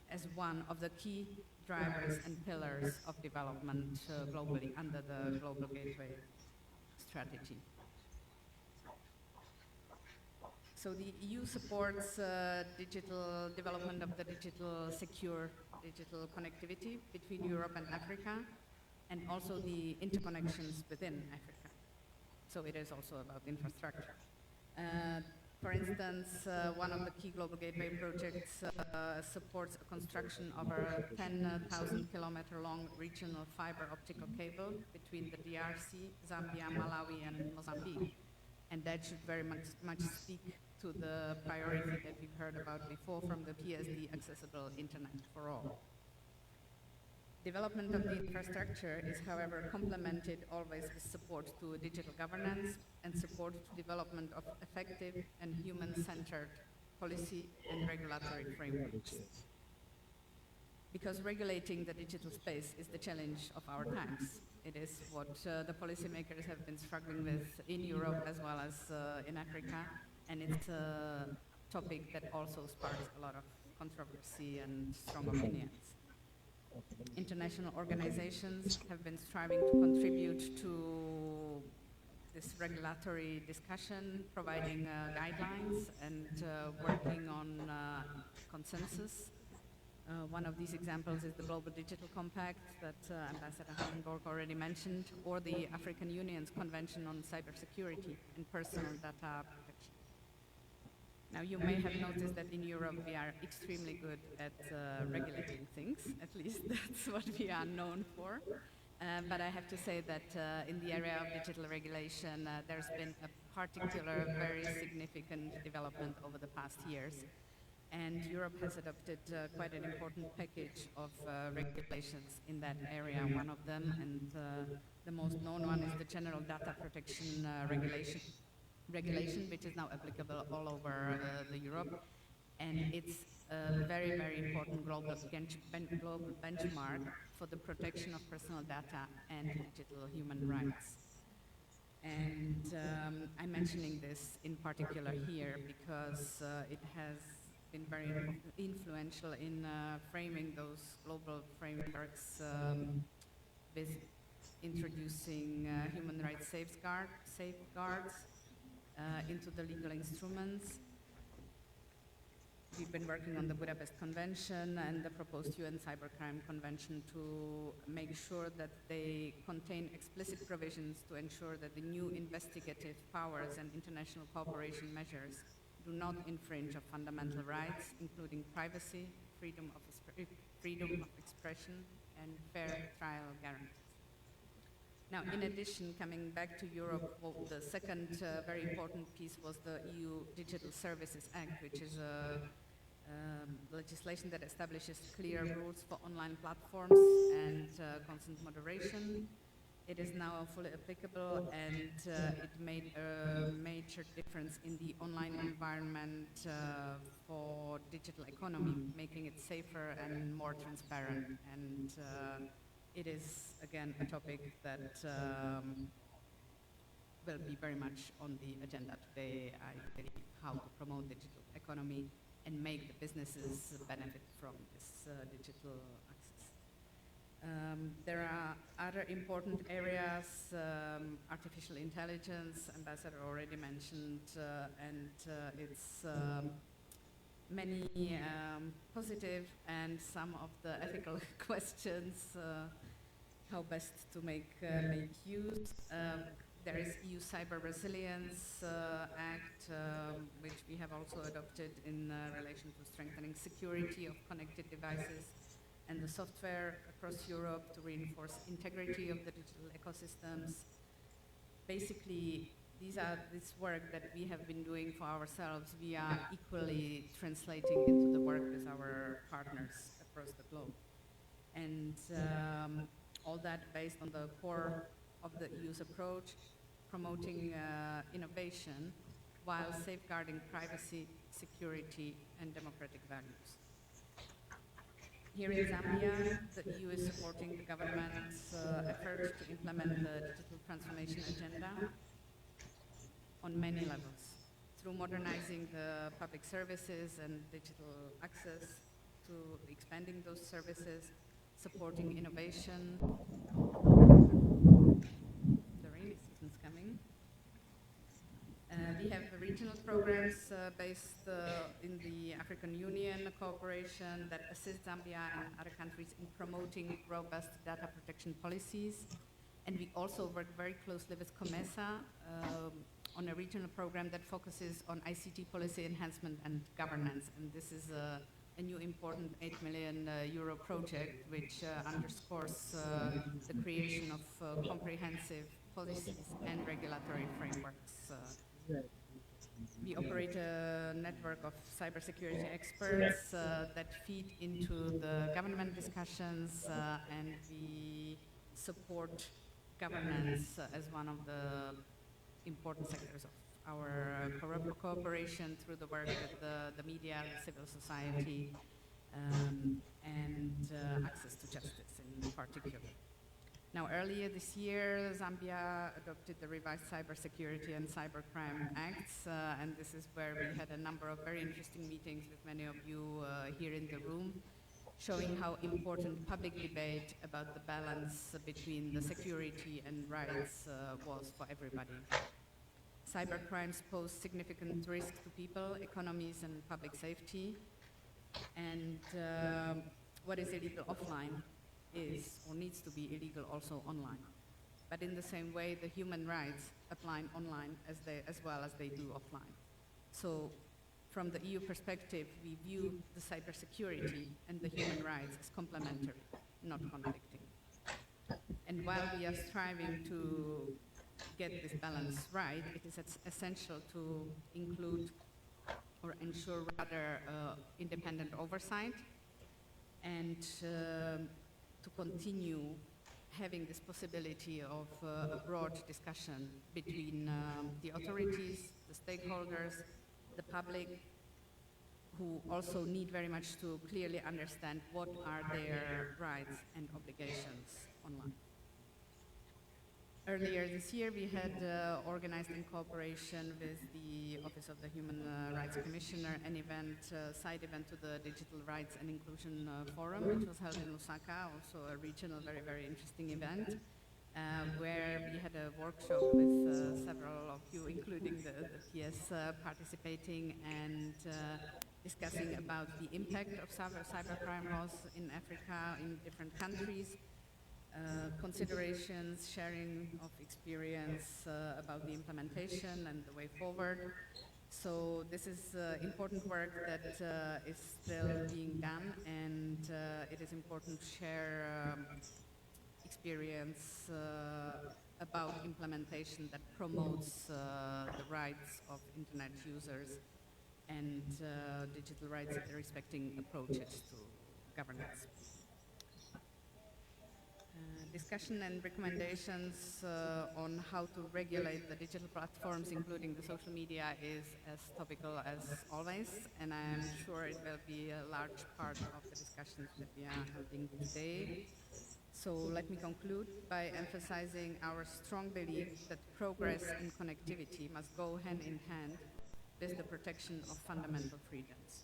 as one of the key drivers and pillars of development globally under the Global Gateway strategy. So the EU supports digital development of the secure digital connectivity between Europe and Africa, and also the interconnections within Africa. So it is also about infrastructure. For instance, one of the key Global Gateway projects supports a construction of a 10,000 kilometer long regional fiber optical cable between the DRC, Zambia, Malawi, and Mozambique. And that should very much speak to the priority that we've heard about before from the PSD, accessible internet for all. Development of the infrastructure is, however, complemented always with support to digital governance and support to development of effective and human-centered policy and regulatory frameworks. Because regulating the digital space is the challenge of our times. It is what the policymakers have been struggling with in Europe as well as in Africa, and it's a topic that also sparks a lot of controversy and strong opinions. International organizations have been striving to contribute to this regulatory discussion, providing guidelines and working on consensus. One of these examples is the Global Digital Compact that Ambassador Hallenborg already mentioned, or the African Union's Convention on Cybersecurity and Personal Data Protection. Now, you may have noticed that in Europe we are extremely good at regulating things, at least that's what we are known for. But I have to say that in the area of digital regulation, there's been a particular, very significant development over the past years. And Europe has adopted quite an important package of regulations in that area. One of them, and the most known one, is the General Data Protection Regulation, which is now applicable all over the Europe. And it's a very, very important global benchmark for the protection of personal data and digital human rights. And I'm mentioning this in particular here because it has been very influential in framing those global frameworks with introducing human rights safeguards into the legal instruments, We've been working on the Budapest Convention and the proposed UN Cybercrime Convention to make sure that they contain explicit provisions to ensure that the new investigative powers and international cooperation measures do not infringe on fundamental rights, including privacy, freedom of expression, and fair trial guarantees. Now, in addition, coming back to Europe, the second very important piece was the EU Digital Services Act, which is legislation that establishes clear rules for online platforms and consent moderation. It is now fully applicable, and it made a major difference in the online environment for digital economy, making it safer and more transparent. And it is, again, a topic that will be very much on the agenda today, I believe, how to promote digital economy and make the businesses benefit from this digital access. There are other important areas, artificial intelligence, Ambassador already mentioned, and it's many positive and some of the ethical questions, how best to make use. There is EU Cyber Resilience Act, which we have also adopted in relation to strengthening security of connected devices and the software across Europe to reinforce integrity of the digital ecosystems. Basically, this work that we have been doing for ourselves, we are equally translating into the work with our partners across the globe. And all that based on the core of the EU's approach, promoting innovation while safeguarding privacy, security, and democratic values. Here in Zambia, the EU is supporting the government's effort to implement the digital transformation agenda on many levels, through modernizing the public services and digital access, to expanding those services, supporting innovation. The rainy season's coming. We have regional programs based in the African Union cooperation that assist Zambia and other countries in promoting robust data protection policies. And we also work very closely with COMESA on a regional program that focuses on ICT policy enhancement and governance. And this is a new important 8 million euro project which underscores the creation of comprehensive policies and regulatory frameworks. We operate a network of cybersecurity experts that feed into the government discussions, and we support governance as one of the important sectors of our cooperation through the work with the media, civil society, and access to justice in particular. Now, earlier this year, Zambia adopted the revised Cybersecurity and Cybercrime Acts, and this is where we had a number of very interesting meetings with many of you here in the room, showing how important public debate about the balance between the security and rights was for everybody. Cybercrimes pose significant risk to people, economies, and public safety, and what is illegal offline is or needs to be illegal also online. But in the same way, the human rights apply online as well as they do offline. So from the EU perspective, we view the cybersecurity and the human rights as complementary, not conflicting. And while we are striving to get this balance right, it is essential to include or ensure rather independent oversight and to continue having this possibility of a broad discussion between the authorities, the stakeholders, the public, who also need very much to clearly understand what are their rights and obligations online. Earlier this year, we had organized in cooperation with the Office of the Human Rights Commissioner an event, side event to the Digital Rights and Inclusion Forum, which was held in Lusaka, also a regional, very, very interesting event, where we had a workshop with several of you, including the PS participating, and discussing about the impact of cybercrime laws in Africa, in different countries, considerations, sharing of experience about the implementation and the way forward. So this is important work that is still being done, and it is important to share experience about implementation that promotes the rights of internet users and digital rights, respecting approaches to governance. Discussion and recommendations on how to regulate the digital platforms, including the social media, is as topical as always, and I am sure it will be a large part of the discussions that we are having today. So let me conclude by emphasizing our strong belief that progress in connectivity must go hand in hand with the protection of fundamental freedoms.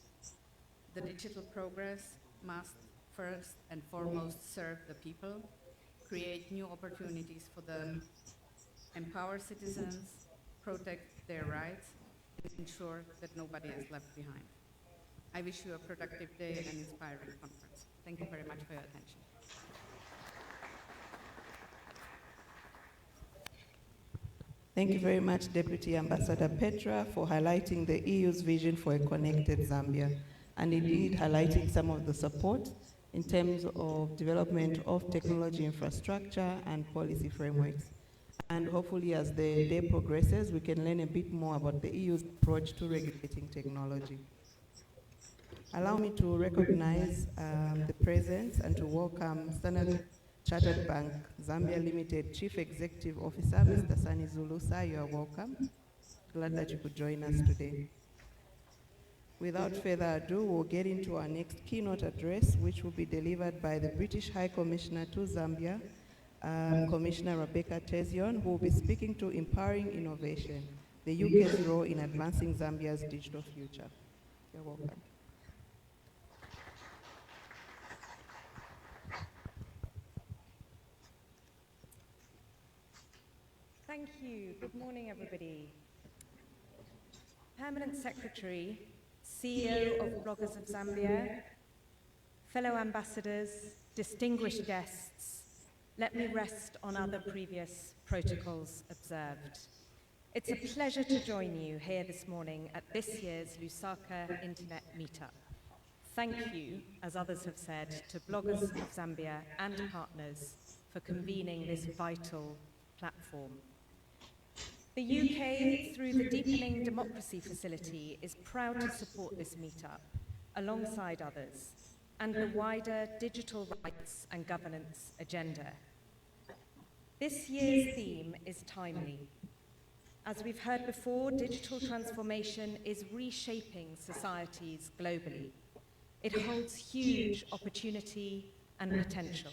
The digital progress must first and foremost serve the people, create new opportunities for them, empower citizens, protect their rights, and ensure that nobody is left behind. I wish you a productive day and inspiring conference. Thank you very much for your attention. Thank you very much, Deputy Ambassador Petra, for highlighting the EU's vision for a connected Zambia, and indeed highlighting some of the support in terms of development of technology infrastructure and policy frameworks. And hopefully as the day progresses, we can learn a bit more about the EU's approach to regulating technology. Allow me to recognize the presence and to welcome Standard Chartered Bank Zambia Limited Chief Executive Officer, Mr. Sonny Zulu. Sir, you are welcome. Glad that you could join us today. Without further ado, we'll get into our next keynote address, which will be delivered by the British High Commissioner to Zambia, Commissioner Rebecca Terzeon, who will be speaking to empowering innovation, the UK's role in advancing Zambia's digital future. You're welcome. Thank you. Good morning, everybody. Permanent Secretary, CEO of Bloggers of Zambia, fellow ambassadors, distinguished guests, let me rest on other previous protocols observed. It's a pleasure to join you here this morning at this year's Lusaka Internet Meetup. Thank you, as others have said, to Bloggers of Zambia and partners for convening this vital platform. The UK, through the Deepening Democracy Facility, is proud to support this meetup, alongside others, and the wider digital rights and governance agenda. This year's theme is timely. As we've heard before, digital transformation is reshaping societies globally. It holds huge opportunity and potential.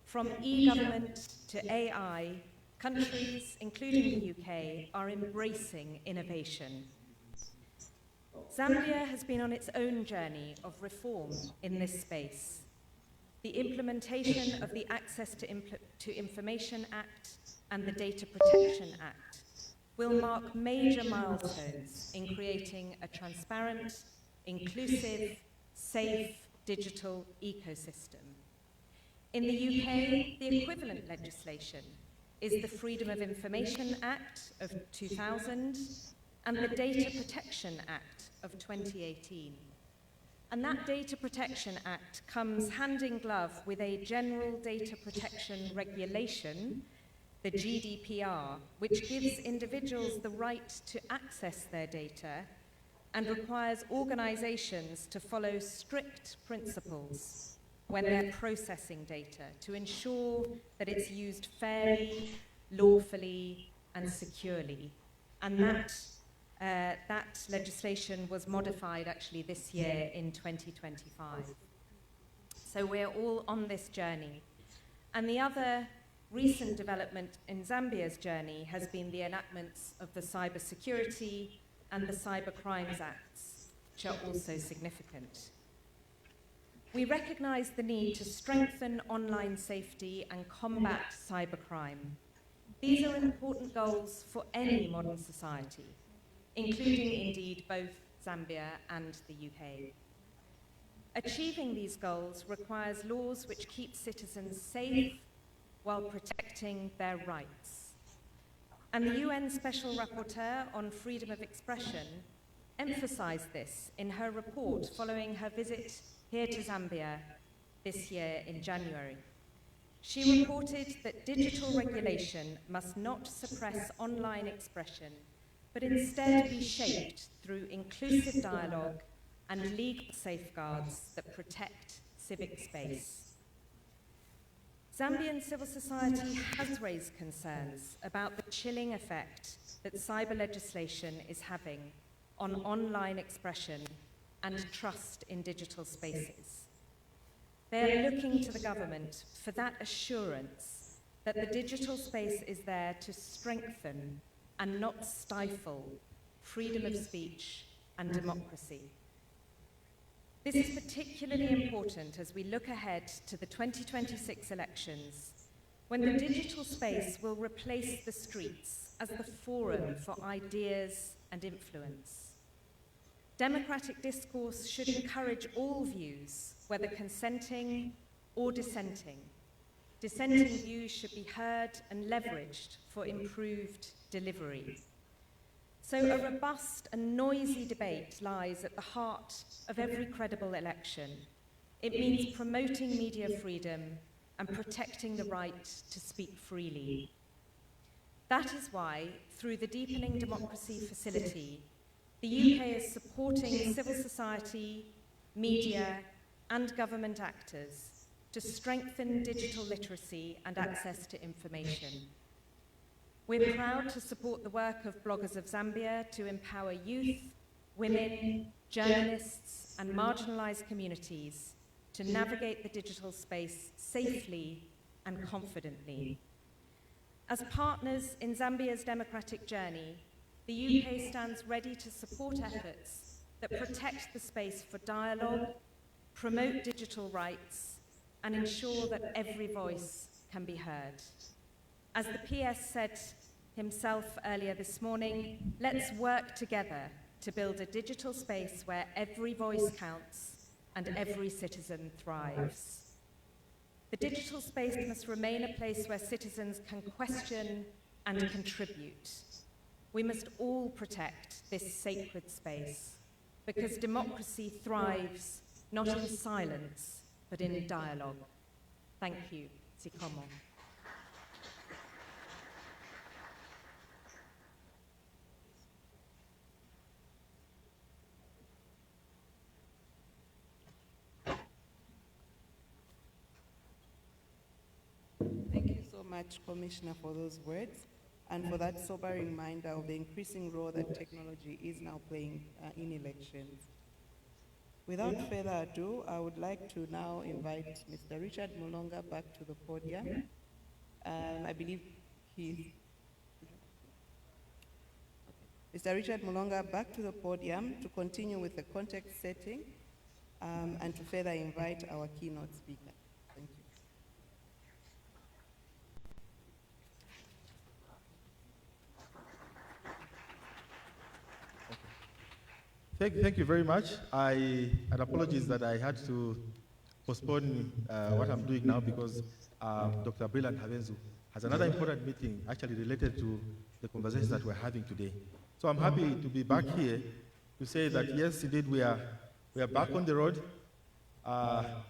From e-government to AI, countries, including the UK, are embracing innovation. Zambia has been on its own journey of reform in this space. The implementation of the Access to Information Act and the Data Protection Act will mark major milestones in creating a transparent, inclusive, safe digital ecosystem. In the UK, the equivalent legislation is the Freedom of Information Act of 2000 and the Data Protection Act of 2018. And that Data Protection Act comes hand in glove with a General Data Protection Regulation, the GDPR, which gives individuals the right to access their data and requires organizations to follow strict principles when they're processing data to ensure that it's used fairly, lawfully, and securely. And that legislation was modified actually this year in 2025. So we're all on this journey. And the other recent development in Zambia's journey has been the enactments of the Cybersecurity and the Cyber Crimes Acts, which are also significant. We recognize the need to strengthen online safety and combat cybercrime. These are important goals for any modern society, including indeed both Zambia and the UK. Achieving these goals requires laws which keep citizens safe while protecting their rights. And the UN Special Rapporteur on Freedom of Expression emphasized this in her report following her visit here to Zambia this year in January. She reported that digital regulation must not suppress online expression, but instead be shaped through inclusive dialogue and legal safeguards that protect civic space. Zambian civil society has raised concerns about the chilling effect that cyber legislation is having on online expression and trust in digital spaces. They are looking to the government for that assurance that the digital space is there to strengthen and not stifle freedom of speech and democracy. This is particularly important as we look ahead to the 2026 elections, when the digital space will replace the streets as the forum for ideas and influence. Democratic discourse should encourage all views, whether consenting or dissenting. Dissenting views should be heard and leveraged for improved delivery. So a robust and noisy debate lies at the heart of every credible election. It means promoting media freedom and protecting the right to speak freely. That is why, through the Deepening Democracy Facility, the UK is supporting civil society, media, and government actors to strengthen digital literacy and access to information. We're proud to support the work of Bloggers of Zambia to empower youth, women, journalists, and marginalized communities to navigate the digital space safely and confidently. As partners in Zambia's democratic journey, the UK stands ready to support efforts that protect the space for dialogue, promote digital rights, and ensure that every voice can be heard. As the PS said himself earlier this morning, let's work together to build a digital space where every voice counts and every citizen thrives. The digital space must remain a place where citizens can question and contribute. We must all protect this sacred space, because democracy thrives not in silence, but in dialogue. Thank you. Sikomo. Thank you so much, Commissioner, for those words and for that sober reminder of the increasing role that technology is now playing in elections. Without further ado, I would like to now invite Mr. Richard Mulonga back to the podium. I believe Mr. Richard Mulonga back to the podium to continue with the context setting and to further invite our keynote speaker. Thank you. Thank you very much. I apologize that I had to postpone what I'm doing now because Dr. Brilliant Habeenzu has another important meeting actually related to the conversations that we're having today. So I'm happy to be back here to say that yes, indeed, we are back on the road.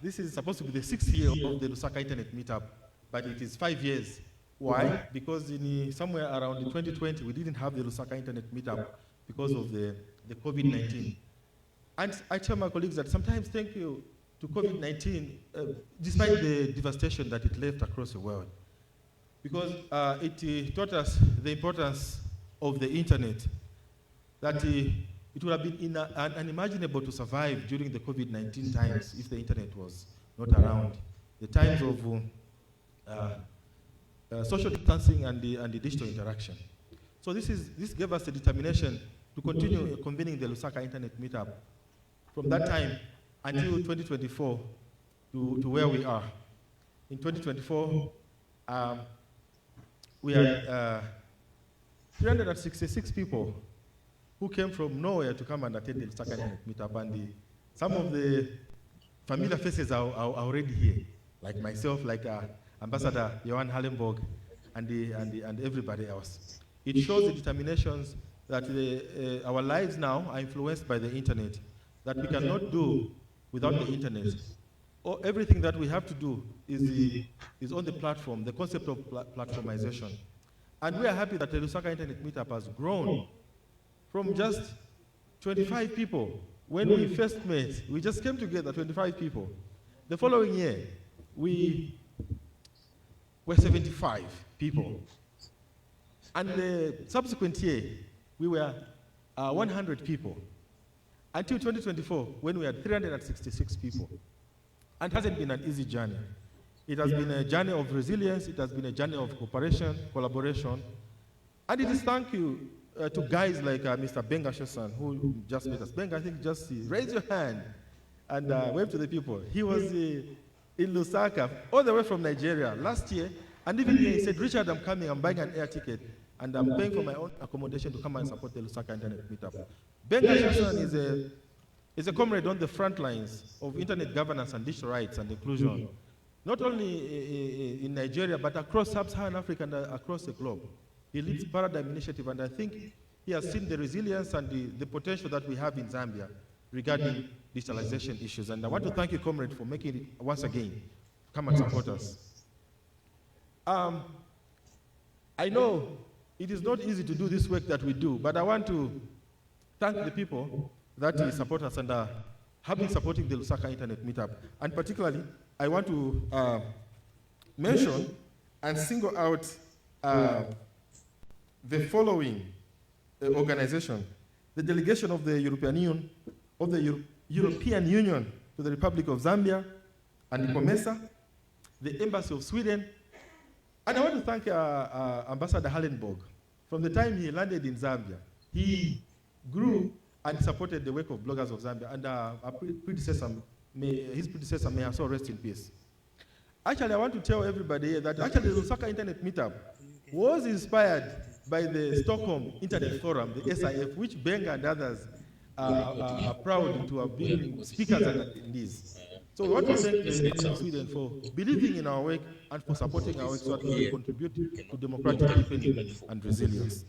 This is supposed to be the 6th year of the Lusaka Internet Meetup, but it is 5 years. Why? Because in somewhere around 2020, we didn't have the Lusaka Internet Meetup because of the COVID-19. And I tell my colleagues that sometimes thank you to COVID-19, despite the devastation that it left across the world, because it taught us the importance of the internet, that it would have been unimaginable to survive during the COVID-19 times if the internet was not around. The times of social distancing and the digital interaction. So this gave us the determination to continue convening the Lusaka Internet Meetup from that time until 2024 to where we are. In 2024, we are 366 people who came from nowhere to come and attend the Lusaka Internet Meetup. And some of the familiar faces are already here, like myself, like Ambassador Johan Hallenborg, and everybody else. It shows the determinations that our lives now are influenced by the internet, that we cannot do without the internet. Everything that we have to do is on the platform, the concept of platformization. And we are happy that the Lusaka Internet Meetup has grown from just 25 people. When we first met, we just came together, 25 people. The following year, we were 75 people. And the subsequent year, we were 100 people. Until 2024, when we had 366 people. And it hasn't been an easy journey. It has been a journey of resilience, it has been a journey of cooperation, collaboration. And it is thank you to guys like Mr. Gbenga Sesan, who just met us. Gbenga, I think just raise your hand and wave to the people. He was in Lusaka, all the way from Nigeria last year. And even here he said, Richard, I'm coming, I'm buying an air ticket, and I'm paying for my own accommodation to come and support the Lusaka Internet Meetup. Gbenga Sesan is a comrade on the front lines of internet governance and digital rights and inclusion, not only in Nigeria, but across sub-Saharan Africa and across the globe. He leads Paradigm Initiative, and I think he has seen the resilience and the potential that we have in Zambia regarding digitalization issues. And I want to thank you, comrade, for making it once again come and support us. I know it is not easy to do this work that we do, but I want to thank the people that support us and have been supporting the Lusaka Internet Meetup. And particularly, I want to mention and single out the following organization: the Delegation of the European Union, to the Republic of Zambia, and COMESA, the Embassy of Sweden. And I want to thank Ambassador Hallenborg. From the time he landed in Zambia, he grew and supported the work of bloggers of Zambia, and his predecessor may also rest in peace. Actually, I want to tell everybody that actually the Lusaka Internet Meetup was inspired by the Stockholm Internet Forum, the SIF, which Gbenga and others are proud to have been speakers and attendees. So we want to thank the Embassy of Sweden for believing in our work and for supporting our work so that we can contribute to democratic deepening and resilience.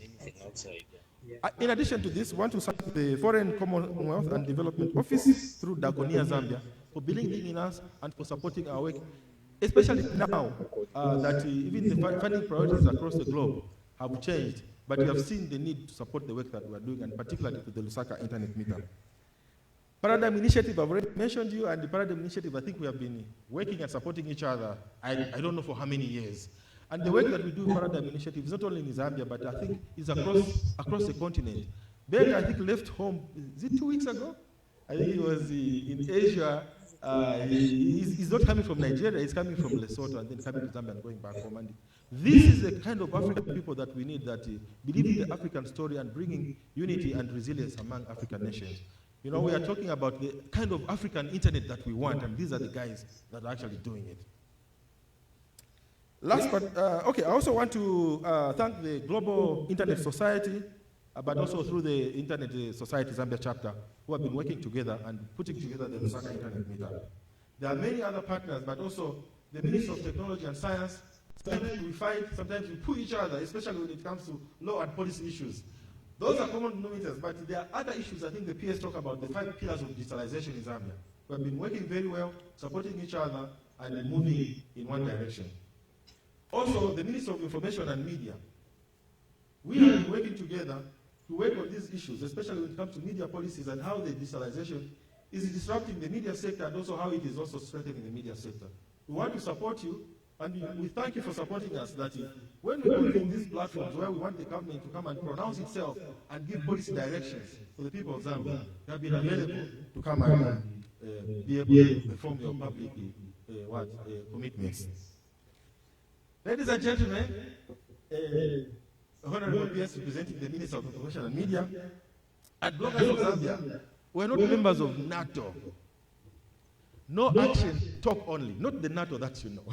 In addition to this, we want to thank the Foreign Commonwealth and Development Office through Dagonia, Zambia, for believing in us and for supporting our work, especially now that even the funding priorities across the globe have changed, but we have seen the need to support the work that we are doing, and particularly to the Lusaka Internet Meetup. Paradigm Initiative, I've already mentioned you, and the Paradigm Initiative, I think we have been working and supporting each other, I don't know for how many years. And the work that we do in Paradigm Initiative is not only in Zambia, but I think it's across the continent. Ben, I think, left home, is it 2 weeks ago? I think he was in Asia. He's not coming from Nigeria, he's coming from Lesotho and then coming to Zambia and going back home. And this is the kind of African people that we need, that believe in the African story and bringing unity and resilience among African nations. You know, we are talking about the kind of African internet that we want, and these are the guys that are actually doing it. Last but, okay, I also want to thank the Global Internet Society, but also through the Internet Society Zambia chapter, who have been working together and putting together the Lusaka Internet Meetup. There are many other partners, but also the Ministry of Technology and Science. Sometimes we fight, sometimes we push each other, especially when it comes to law and policy issues. Those are common denominators, but there are other issues. I think the PS talk about the 5 pillars of digitalization in Zambia. We have been working very well, supporting each other, and moving in one direction. Also, the Ministry of Information and Media. We have been working together to work on these issues, especially when it comes to media policies and how the digitalization is disrupting the media sector, and also how it is also strengthening the media sector. We want to support you, and we thank you for supporting us, that when we convene these platforms where we want the government to come and pronounce itself and give policy directions for the people of Zambia, you have been available to come and be able to perform your public commitments. Ladies and gentlemen, Honorable PS representing the Minister of Information and Media, and bloggers of Zambia, we're not members of NATO. No action, talk only. Not the NATO that you know.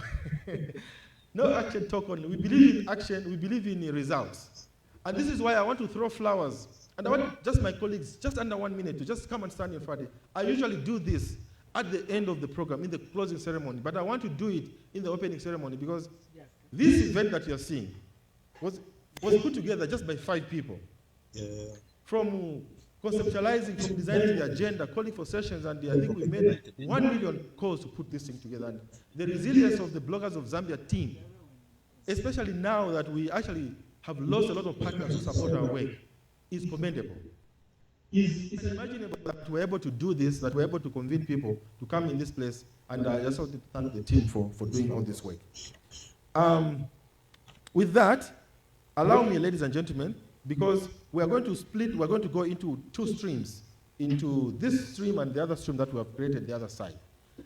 No action, talk only. We believe in action, we believe in results. And this is why I want to throw flowers And I want just my colleagues, just under 1 minute, to just come and stand in front. I usually do this at the end of the program, in the closing ceremony, but I want to do it in the opening ceremony because this event that you're seeing was put together just by 5 people. From conceptualizing, from designing the agenda, calling for sessions, and I think we made 1 million calls to put this thing together. And the resilience of the Bloggers of Zambia team, especially now that we actually have lost a lot of partners who support our work, is commendable. It's unimaginable that we're able to do this, that we're able to convince people to come in this place, and I just want to thank the team for doing all this work. With that, allow me, ladies and gentlemen, because we are going to split, we're going to go into 2 streams, into this stream and the other stream that we have created the other side.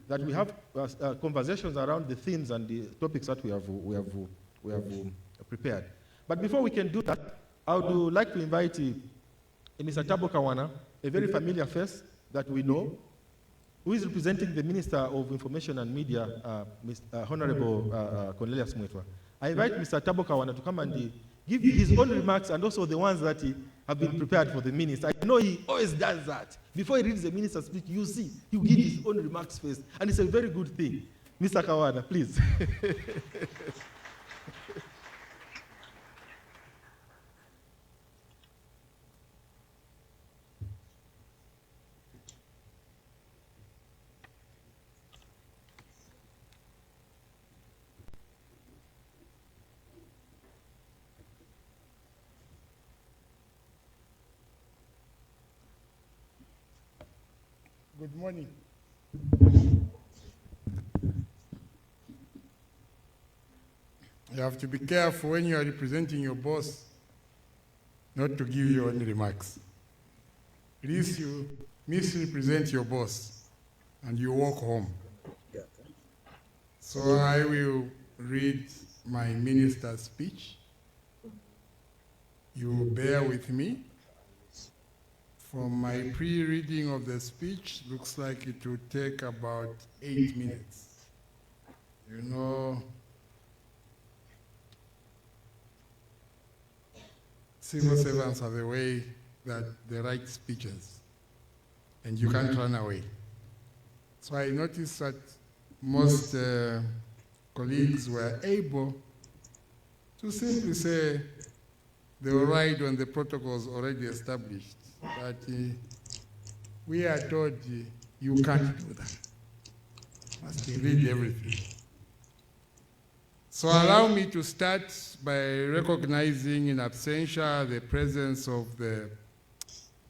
That we have conversations around the themes and the topics that we have prepared. But before we can do that, I would like to invite Mr. Thabo Kawana, a very familiar face that we know, who is representing the Minister of Information and Media, Honorable Cornelius Mweetwa. I invite Mr. Thabo Kawana to come and give his own remarks and also the ones that have been prepared for the minister. I know he always does that. Before he reads the minister's speech, you see, he will give his own remarks first, and it's a very good thing. Mr. Kawana, please. Good morning. You have to be careful when you are representing your boss not to give your own remarks. At least you misrepresent your boss and you walk home. So I will read my minister's speech. You bear with me. From my pre-reading of the speech, looks like it will take about 8 minutes. You know, civil servants are the way that they write speeches, and you can't run away. So I noticed that most colleagues were able to simply say they will ride on the protocols already established. But we are told you can't do that. Must read everything. So allow me to start by recognizing in absentia the presence of the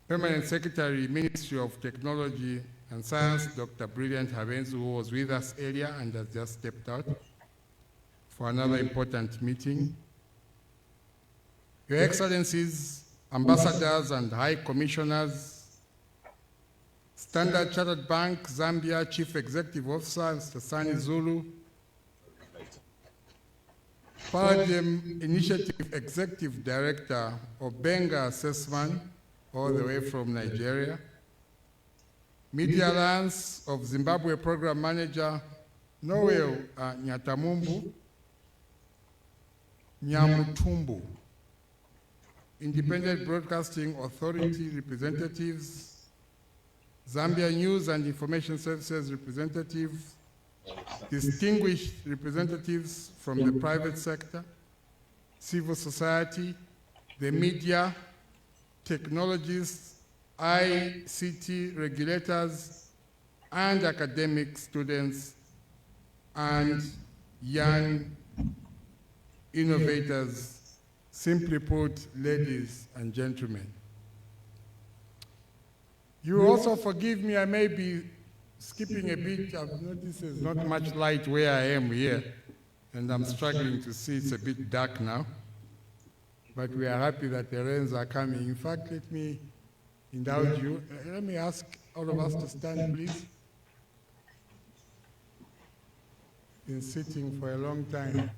Permanent Secretary, Ministry of Technology and Science, Dr. Brilliant Habeenzu, who was with us earlier and has just stepped out for another important meeting. Your Excellencies, Ambassadors and High Commissioners, Standard Chartered Bank Zambia Chief Executive Officer, Mr. Sonny Zulu, Paradigm Initiative Executive Director of Gbenga Sesan, all the way from Nigeria, Media Alliance of Zimbabwe Program Manager Noel Nyamutumbu, Independent Broadcasting Authority representatives, Zambia News and Information Services representatives, distinguished representatives from the private sector, civil society, the media, technologists, ICT regulators, and academic students, and young innovators. Simply put, ladies and gentlemen. You also forgive me, I may be skipping a bit. I've noticed there's not much light where I am here, and I'm struggling to see. It's a bit dark now. But we are happy that the rains are coming. In fact, let me indulge you. Let me ask all of us to stand, please. Been sitting for a long time.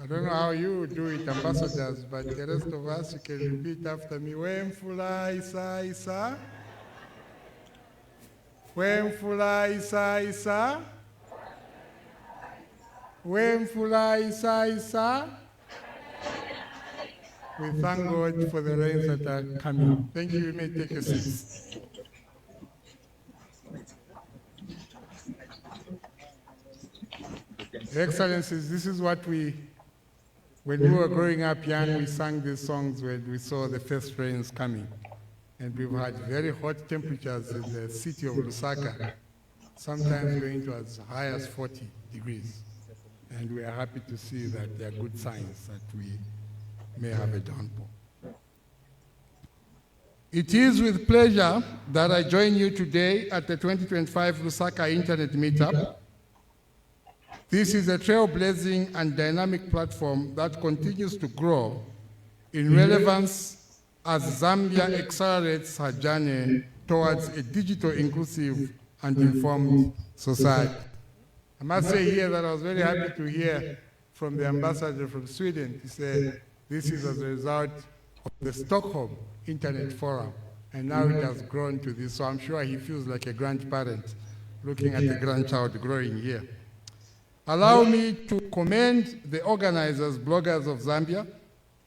I don't know how you do it, ambassadors, but the rest of us, you can repeat after me. Wemfula isa isa. Wemfula isa isa. Wemfula isa isa. We thank God for the rains that are coming. Thank you. You may take your seats. Your Excellencies, this is what when we were growing up young, we sang these songs when we saw the first rains coming. And we've had very hot temperatures in the city of Lusaka, sometimes going to as high as 40 degrees. And we are happy to see that there are good signs that we may have a downpour. It is with pleasure that I join you today at the 2025 Lusaka Internet Meetup. This is a trailblazing and dynamic platform that continues to grow in relevance as Zambia accelerates her journey towards a digital, inclusive, and informed society. I must say here that I was very happy to hear from the ambassador from Sweden. He said this is as a result of the Stockholm Internet Forum, and now it has grown to this, so I'm sure he feels like a grandparent looking at the grandchild growing here. Allow me to commend the organizers, bloggers of Zambia,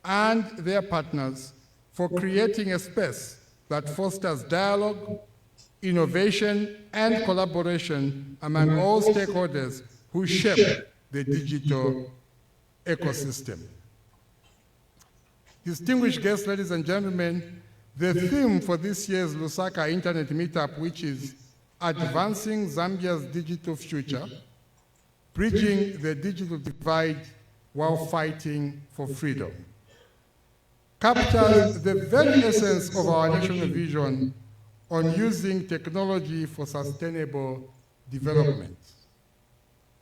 and their partners for creating a space that fosters dialogue, innovation, and collaboration among all stakeholders who shape the digital ecosystem. Distinguished guests, ladies and gentlemen, the theme for this year's Lusaka Internet Meetup, which is Advancing Zambia's Digital Future, Bridging the Digital Divide while Fighting for Freedom, captures the very essence of our national vision on using technology for sustainable development.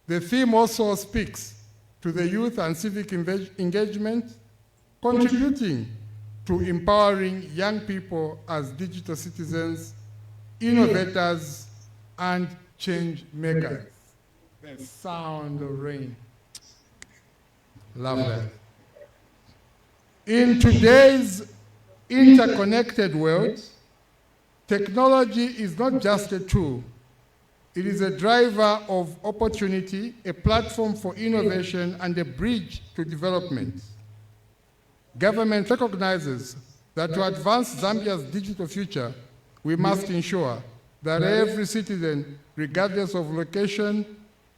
The theme also speaks to the youth and civic engagement, contributing to empowering young people as digital citizens, innovators, and change makers. The sound of rain. Love that. In today's interconnected world, technology is not just a tool. It is a driver of opportunity, a platform for innovation, and a bridge to development. Government recognizes that to advance Zambia's digital future, we must ensure that every citizen, regardless of location,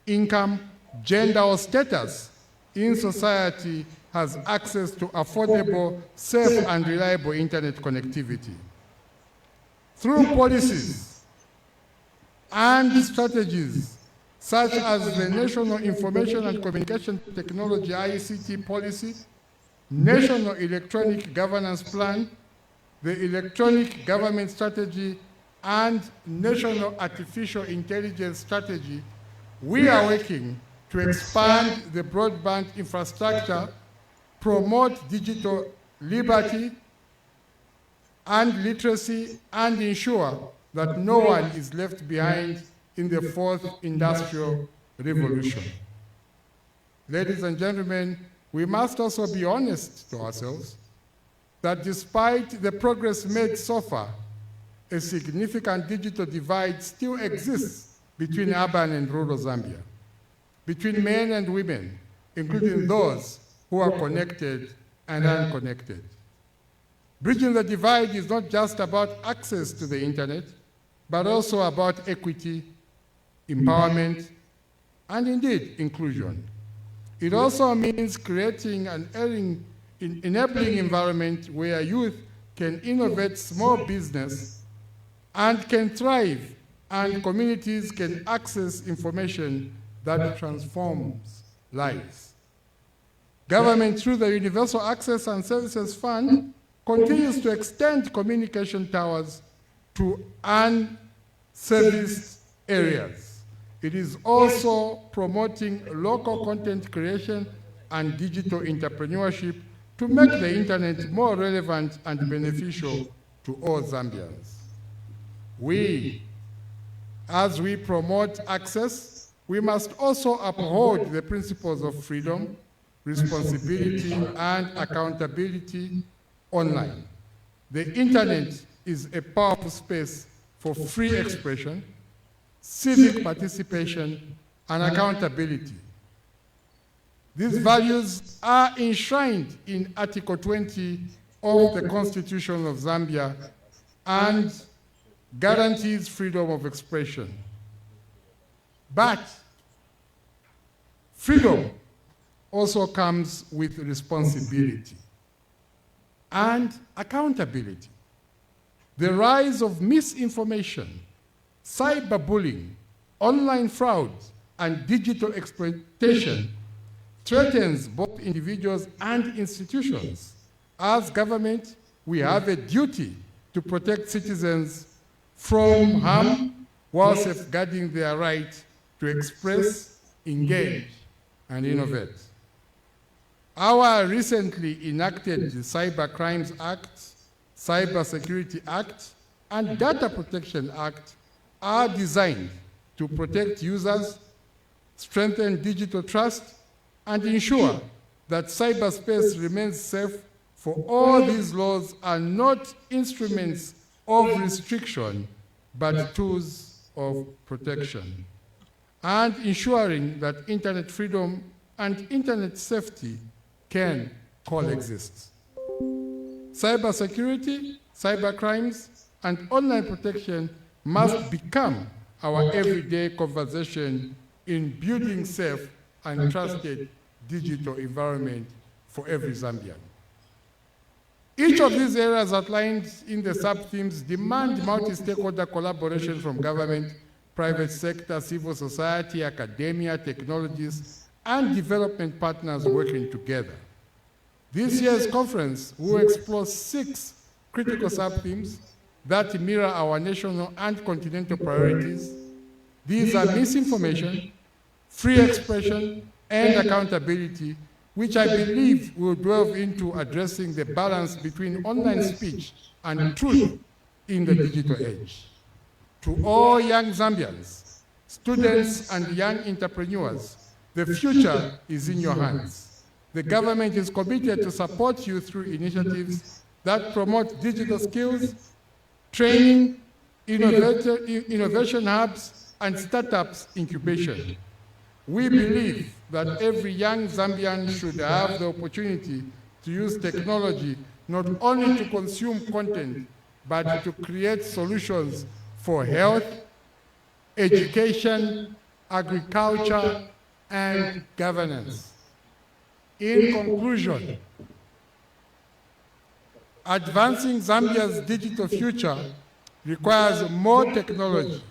income, gender, or status in society, has access to affordable, safe, and reliable internet connectivity. Through policies and strategies, such as the National Information and Communication Technology ICT Policy, National Electronic Governance Plan, the Electronic Government Strategy, and National Artificial Intelligence Strategy, we are working to expand the broadband infrastructure, promote digital liberty and literacy, and ensure that no one is left behind in the fourth industrial revolution. Ladies and gentlemen, we must also be honest to ourselves that despite the progress made so far, a significant digital divide still exists between urban and rural Zambia, between men and women, including those who are connected and unconnected. Bridging the divide is not just about access to the internet, but also about equity, empowerment, and indeed inclusion. It also means creating an enabling environment where youth can innovate small business and can thrive, and communities can access information that transforms lives. Government, through the Universal Access and Services Fund, continues to extend communication towers to unserviced areas. It is also promoting local content creation and digital entrepreneurship to make the internet more relevant and beneficial to all Zambians. As we promote access, we must also uphold the principles of freedom, responsibility, and accountability online. The internet is a powerful space for free expression, civic participation, and accountability. These values are enshrined in Article 20 of the Constitution of Zambia and guarantees freedom of expression. But freedom also comes with responsibility and accountability. The rise of misinformation, cyberbullying, online fraud, and digital exploitation threatens both individuals and institutions. As government, we have a duty to protect citizens from harm while safeguarding their right to express, engage, and innovate. Our recently enacted Cyber Crimes Act, Cyber Security Act, and Data Protection Act are designed to protect users, strengthen digital trust, and ensure that cyberspace remains safe. For all these laws are not instruments of restriction, but tools of protection, and ensuring that internet freedom and internet safety can coexist. Cybersecurity, cybercrimes, and online protection must become our everyday conversation in building safe and trusted digital environment for every Zambian. Each of these areas outlined in the sub-themes demand multi-stakeholder collaboration from government, private sector, civil society, academia, technologists, and development partners working together. This year's conference will explore 6 critical sub-themes that mirror our national and continental priorities. These are misinformation, free expression, and accountability, which I believe will delve into addressing the balance between online speech and truth in the digital age. To all young Zambians, students, and young entrepreneurs, the future is in your hands. The government is committed to support you through initiatives that promote digital skills, training, innovation hubs, and startups incubation. We believe that every young Zambian should have the opportunity to use technology not only to consume content, but to create solutions for health, education, agriculture, and governance. In conclusion, advancing Zambia's digital future requires more technology,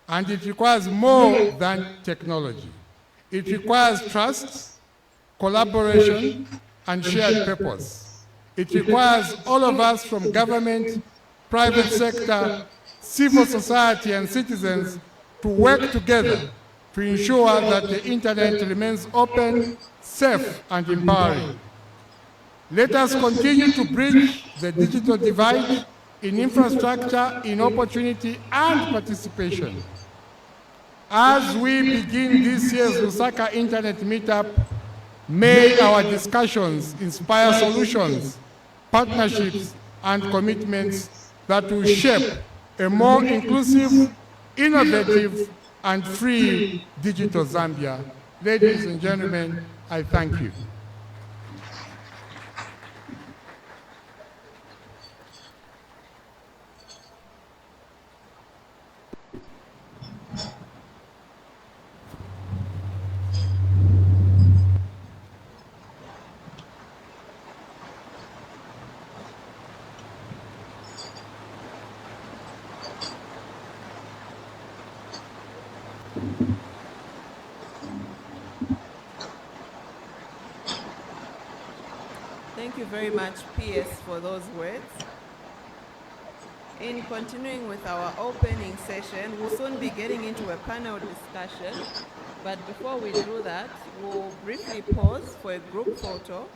and it requires more than technology. It requires trust, collaboration, and shared purpose. It requires all of us from government, private sector, civil society, and citizens to work together to ensure that the internet remains open, safe, and empowering. Let us continue to bridge the digital divide in infrastructure, in opportunity, and participation. As we begin this year's Lusaka Internet Meetup, may our discussions inspire solutions, partnerships, and commitments that will shape a more inclusive, innovative, and free digital Zambia. Ladies and gentlemen, I thank you. Thank you very much, PS, for those words. In continuing with our opening session, we'll soon be getting into a panel discussion. But before we do that, we'll briefly pause for a group photo.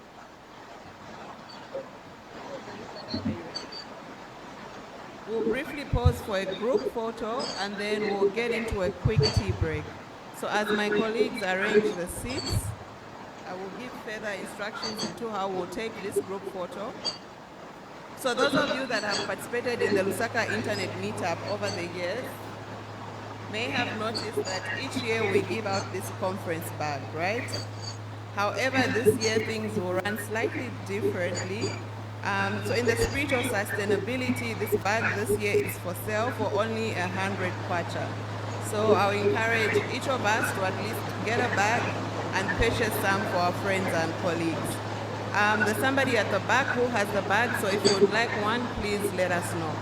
We'll briefly pause for a group photo, and then we'll get into a quick tea break. So as my colleagues arrange the seats, I will give further instructions into how we'll take this group photo. So those of you that have participated in the Lusaka Internet Meetup over the years may have noticed that each year we give out this conference bag, right? However, this year things will run slightly differently. So in the spirit of sustainability, this bag this year is for sale for only 100 kwacha. So I'll encourage each of us to at least get a bag and purchase some for our friends and colleagues. There's somebody at the back who has the bag, so if you would like one, please let us know.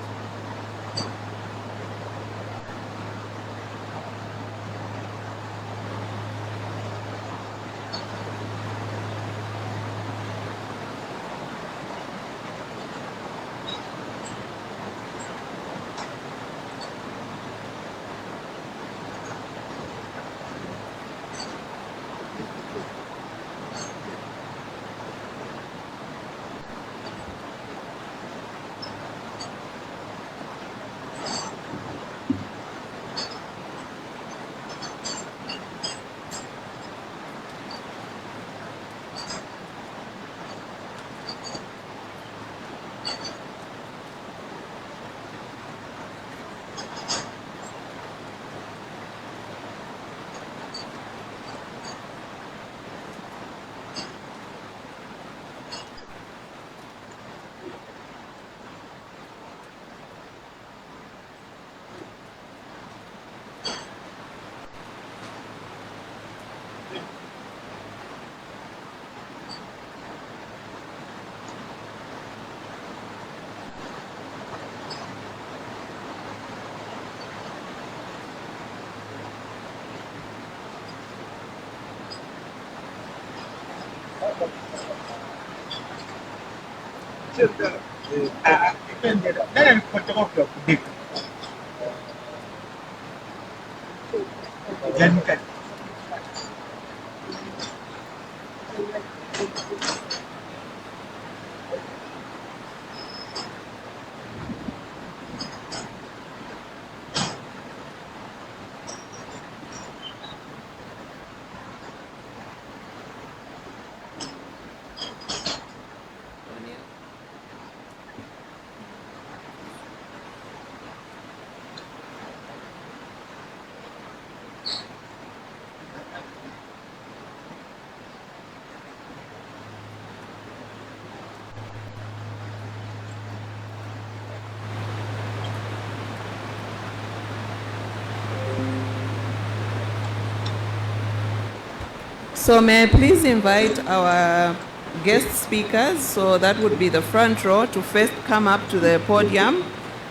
So may I please invite our guest speakers, so that would be the front row, to first come up to the podium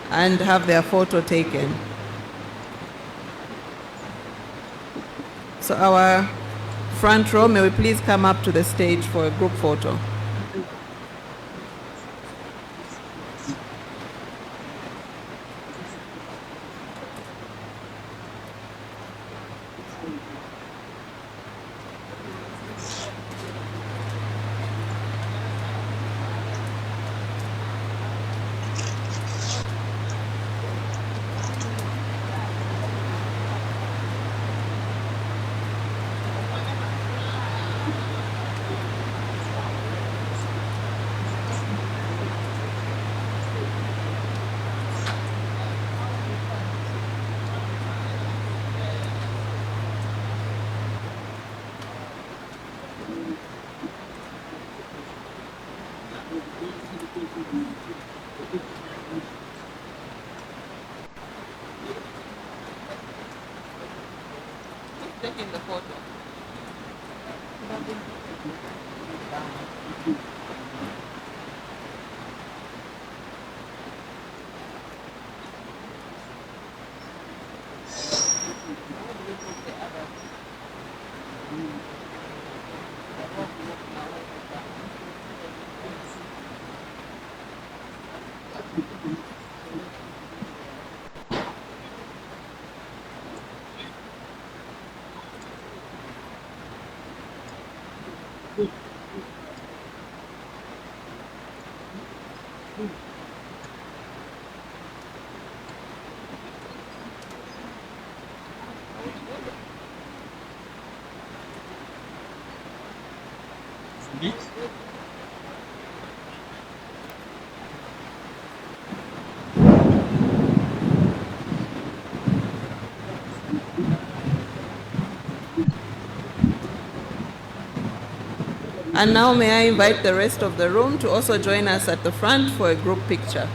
and have their photo taken. So our front row, may we please come up to the stage for a group photo. Taking the photo. And now may I invite the rest of the room to also join us at the front for a group picture.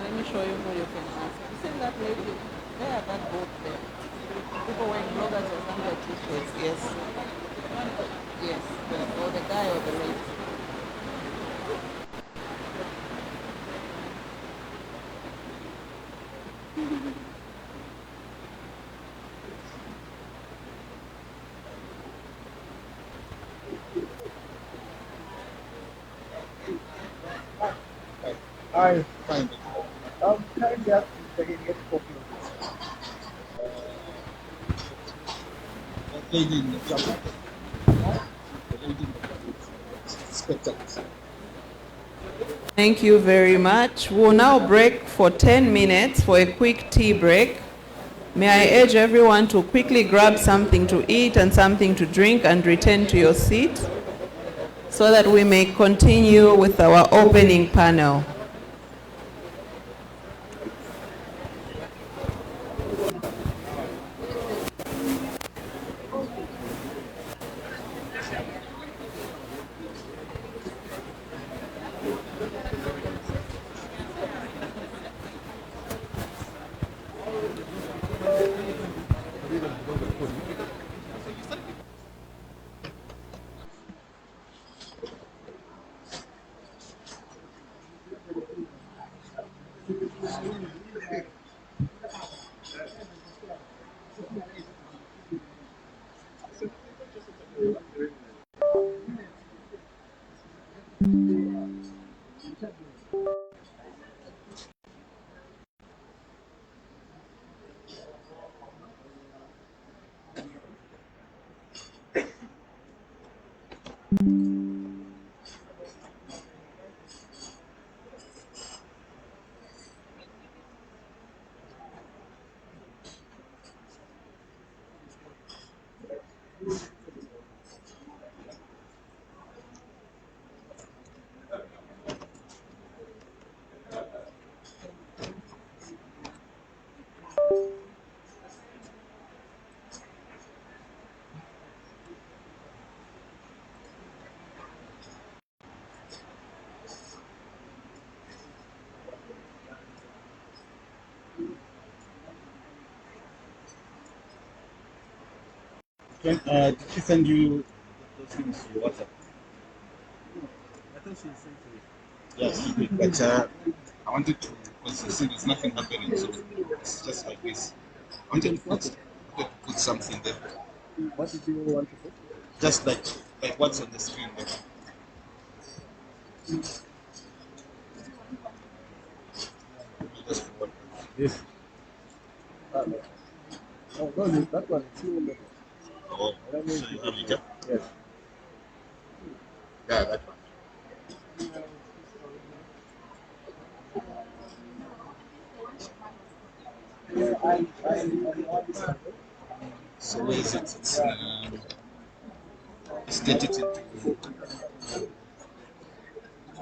Let me show you who you can ask. You see that lady? There, that boat there. People wearing bloggers or Zambia t-shirts, yes. Yes, or the guy or the lady. I find it. Currently, I'm getting a copy of this. Lady in the job. The lady in the spectacles. Thank you very much. We'll now break for 10 minutes for a quick tea break. May I urge everyone to quickly grab something to eat and something to drink and return to your seat so that we may continue with our opening panel. Did she send you those things to WhatsApp? I thought she sent you. Yes, she did. But I wanted to because you see there's nothing happening, so it's just like this. I wanted to put something there. What did you want to put? Just like what's on the screen there. Just forward. Yes. Oh, no, that one is too little. Oh, so you have it? Yes. Yeah, that one. So where is it? It's get it into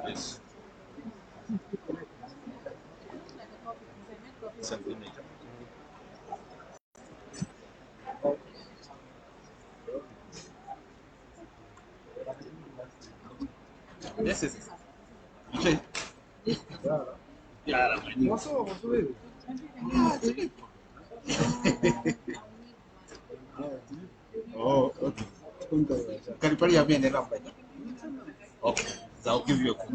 yes. Something like that. This is it. Okay. Yeah, I knew. Oh, okay. Can you probably have me in the number? Okay, so I'll give you a call.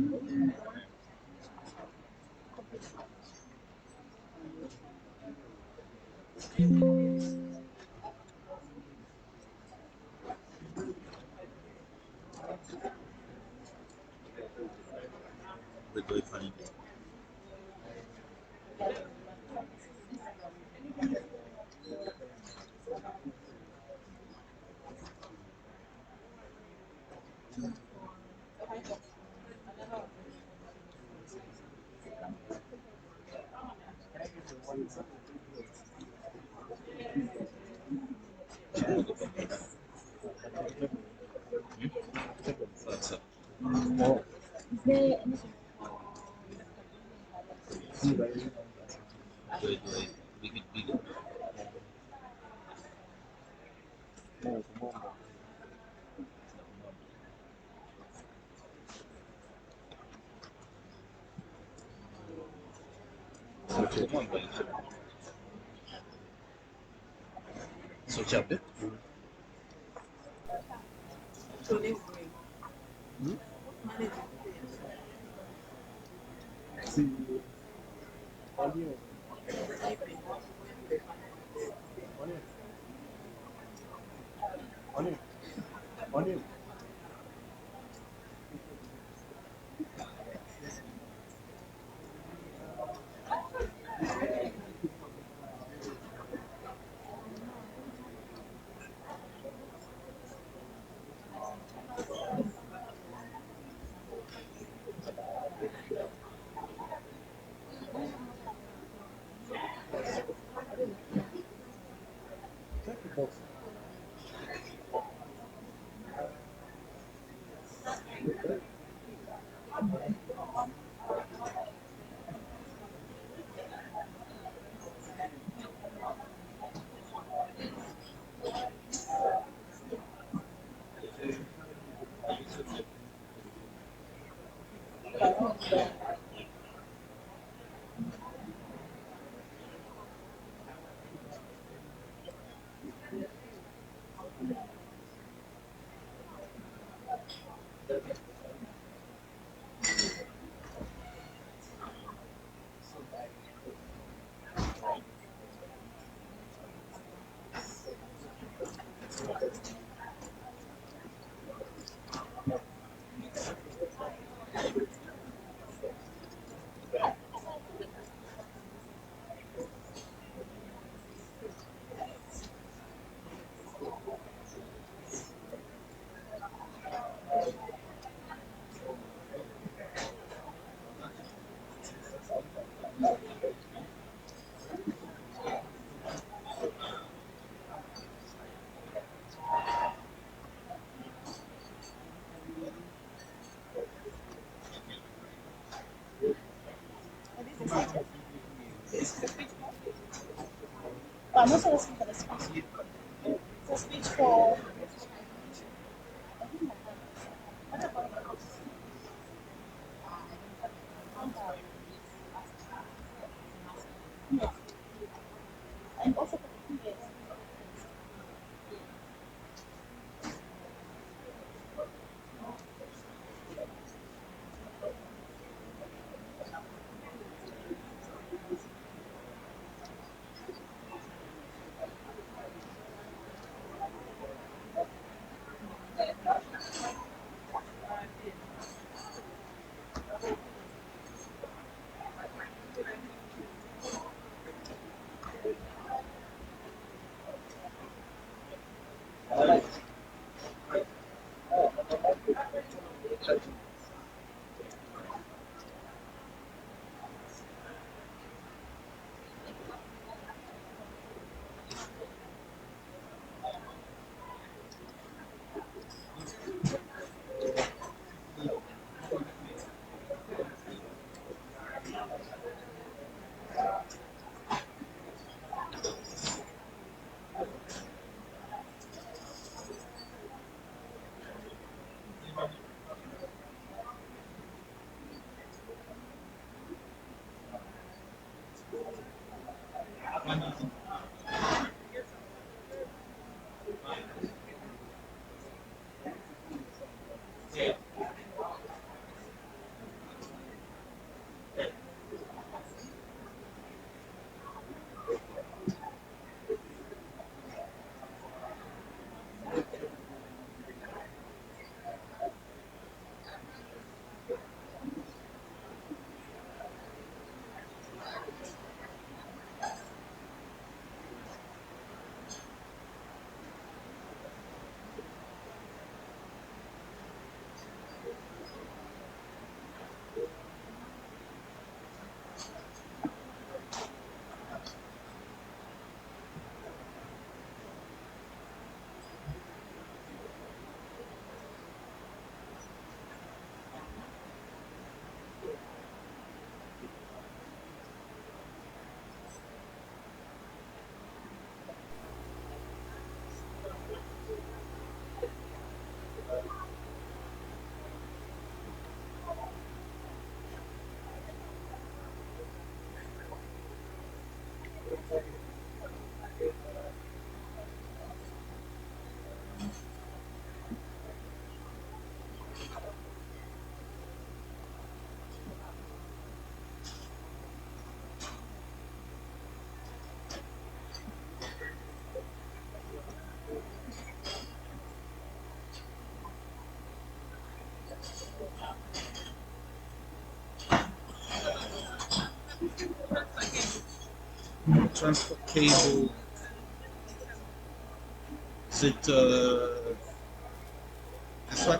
We're going to find it. What's up? Oh. Wait, make it bigger. So come on, buddy. So chapter. See, audio. Onion. Check the box. I'm also listening for the speech. It's a speech for. What about the course? Yes. And also for the 2 years. Transport cable. Is it this one?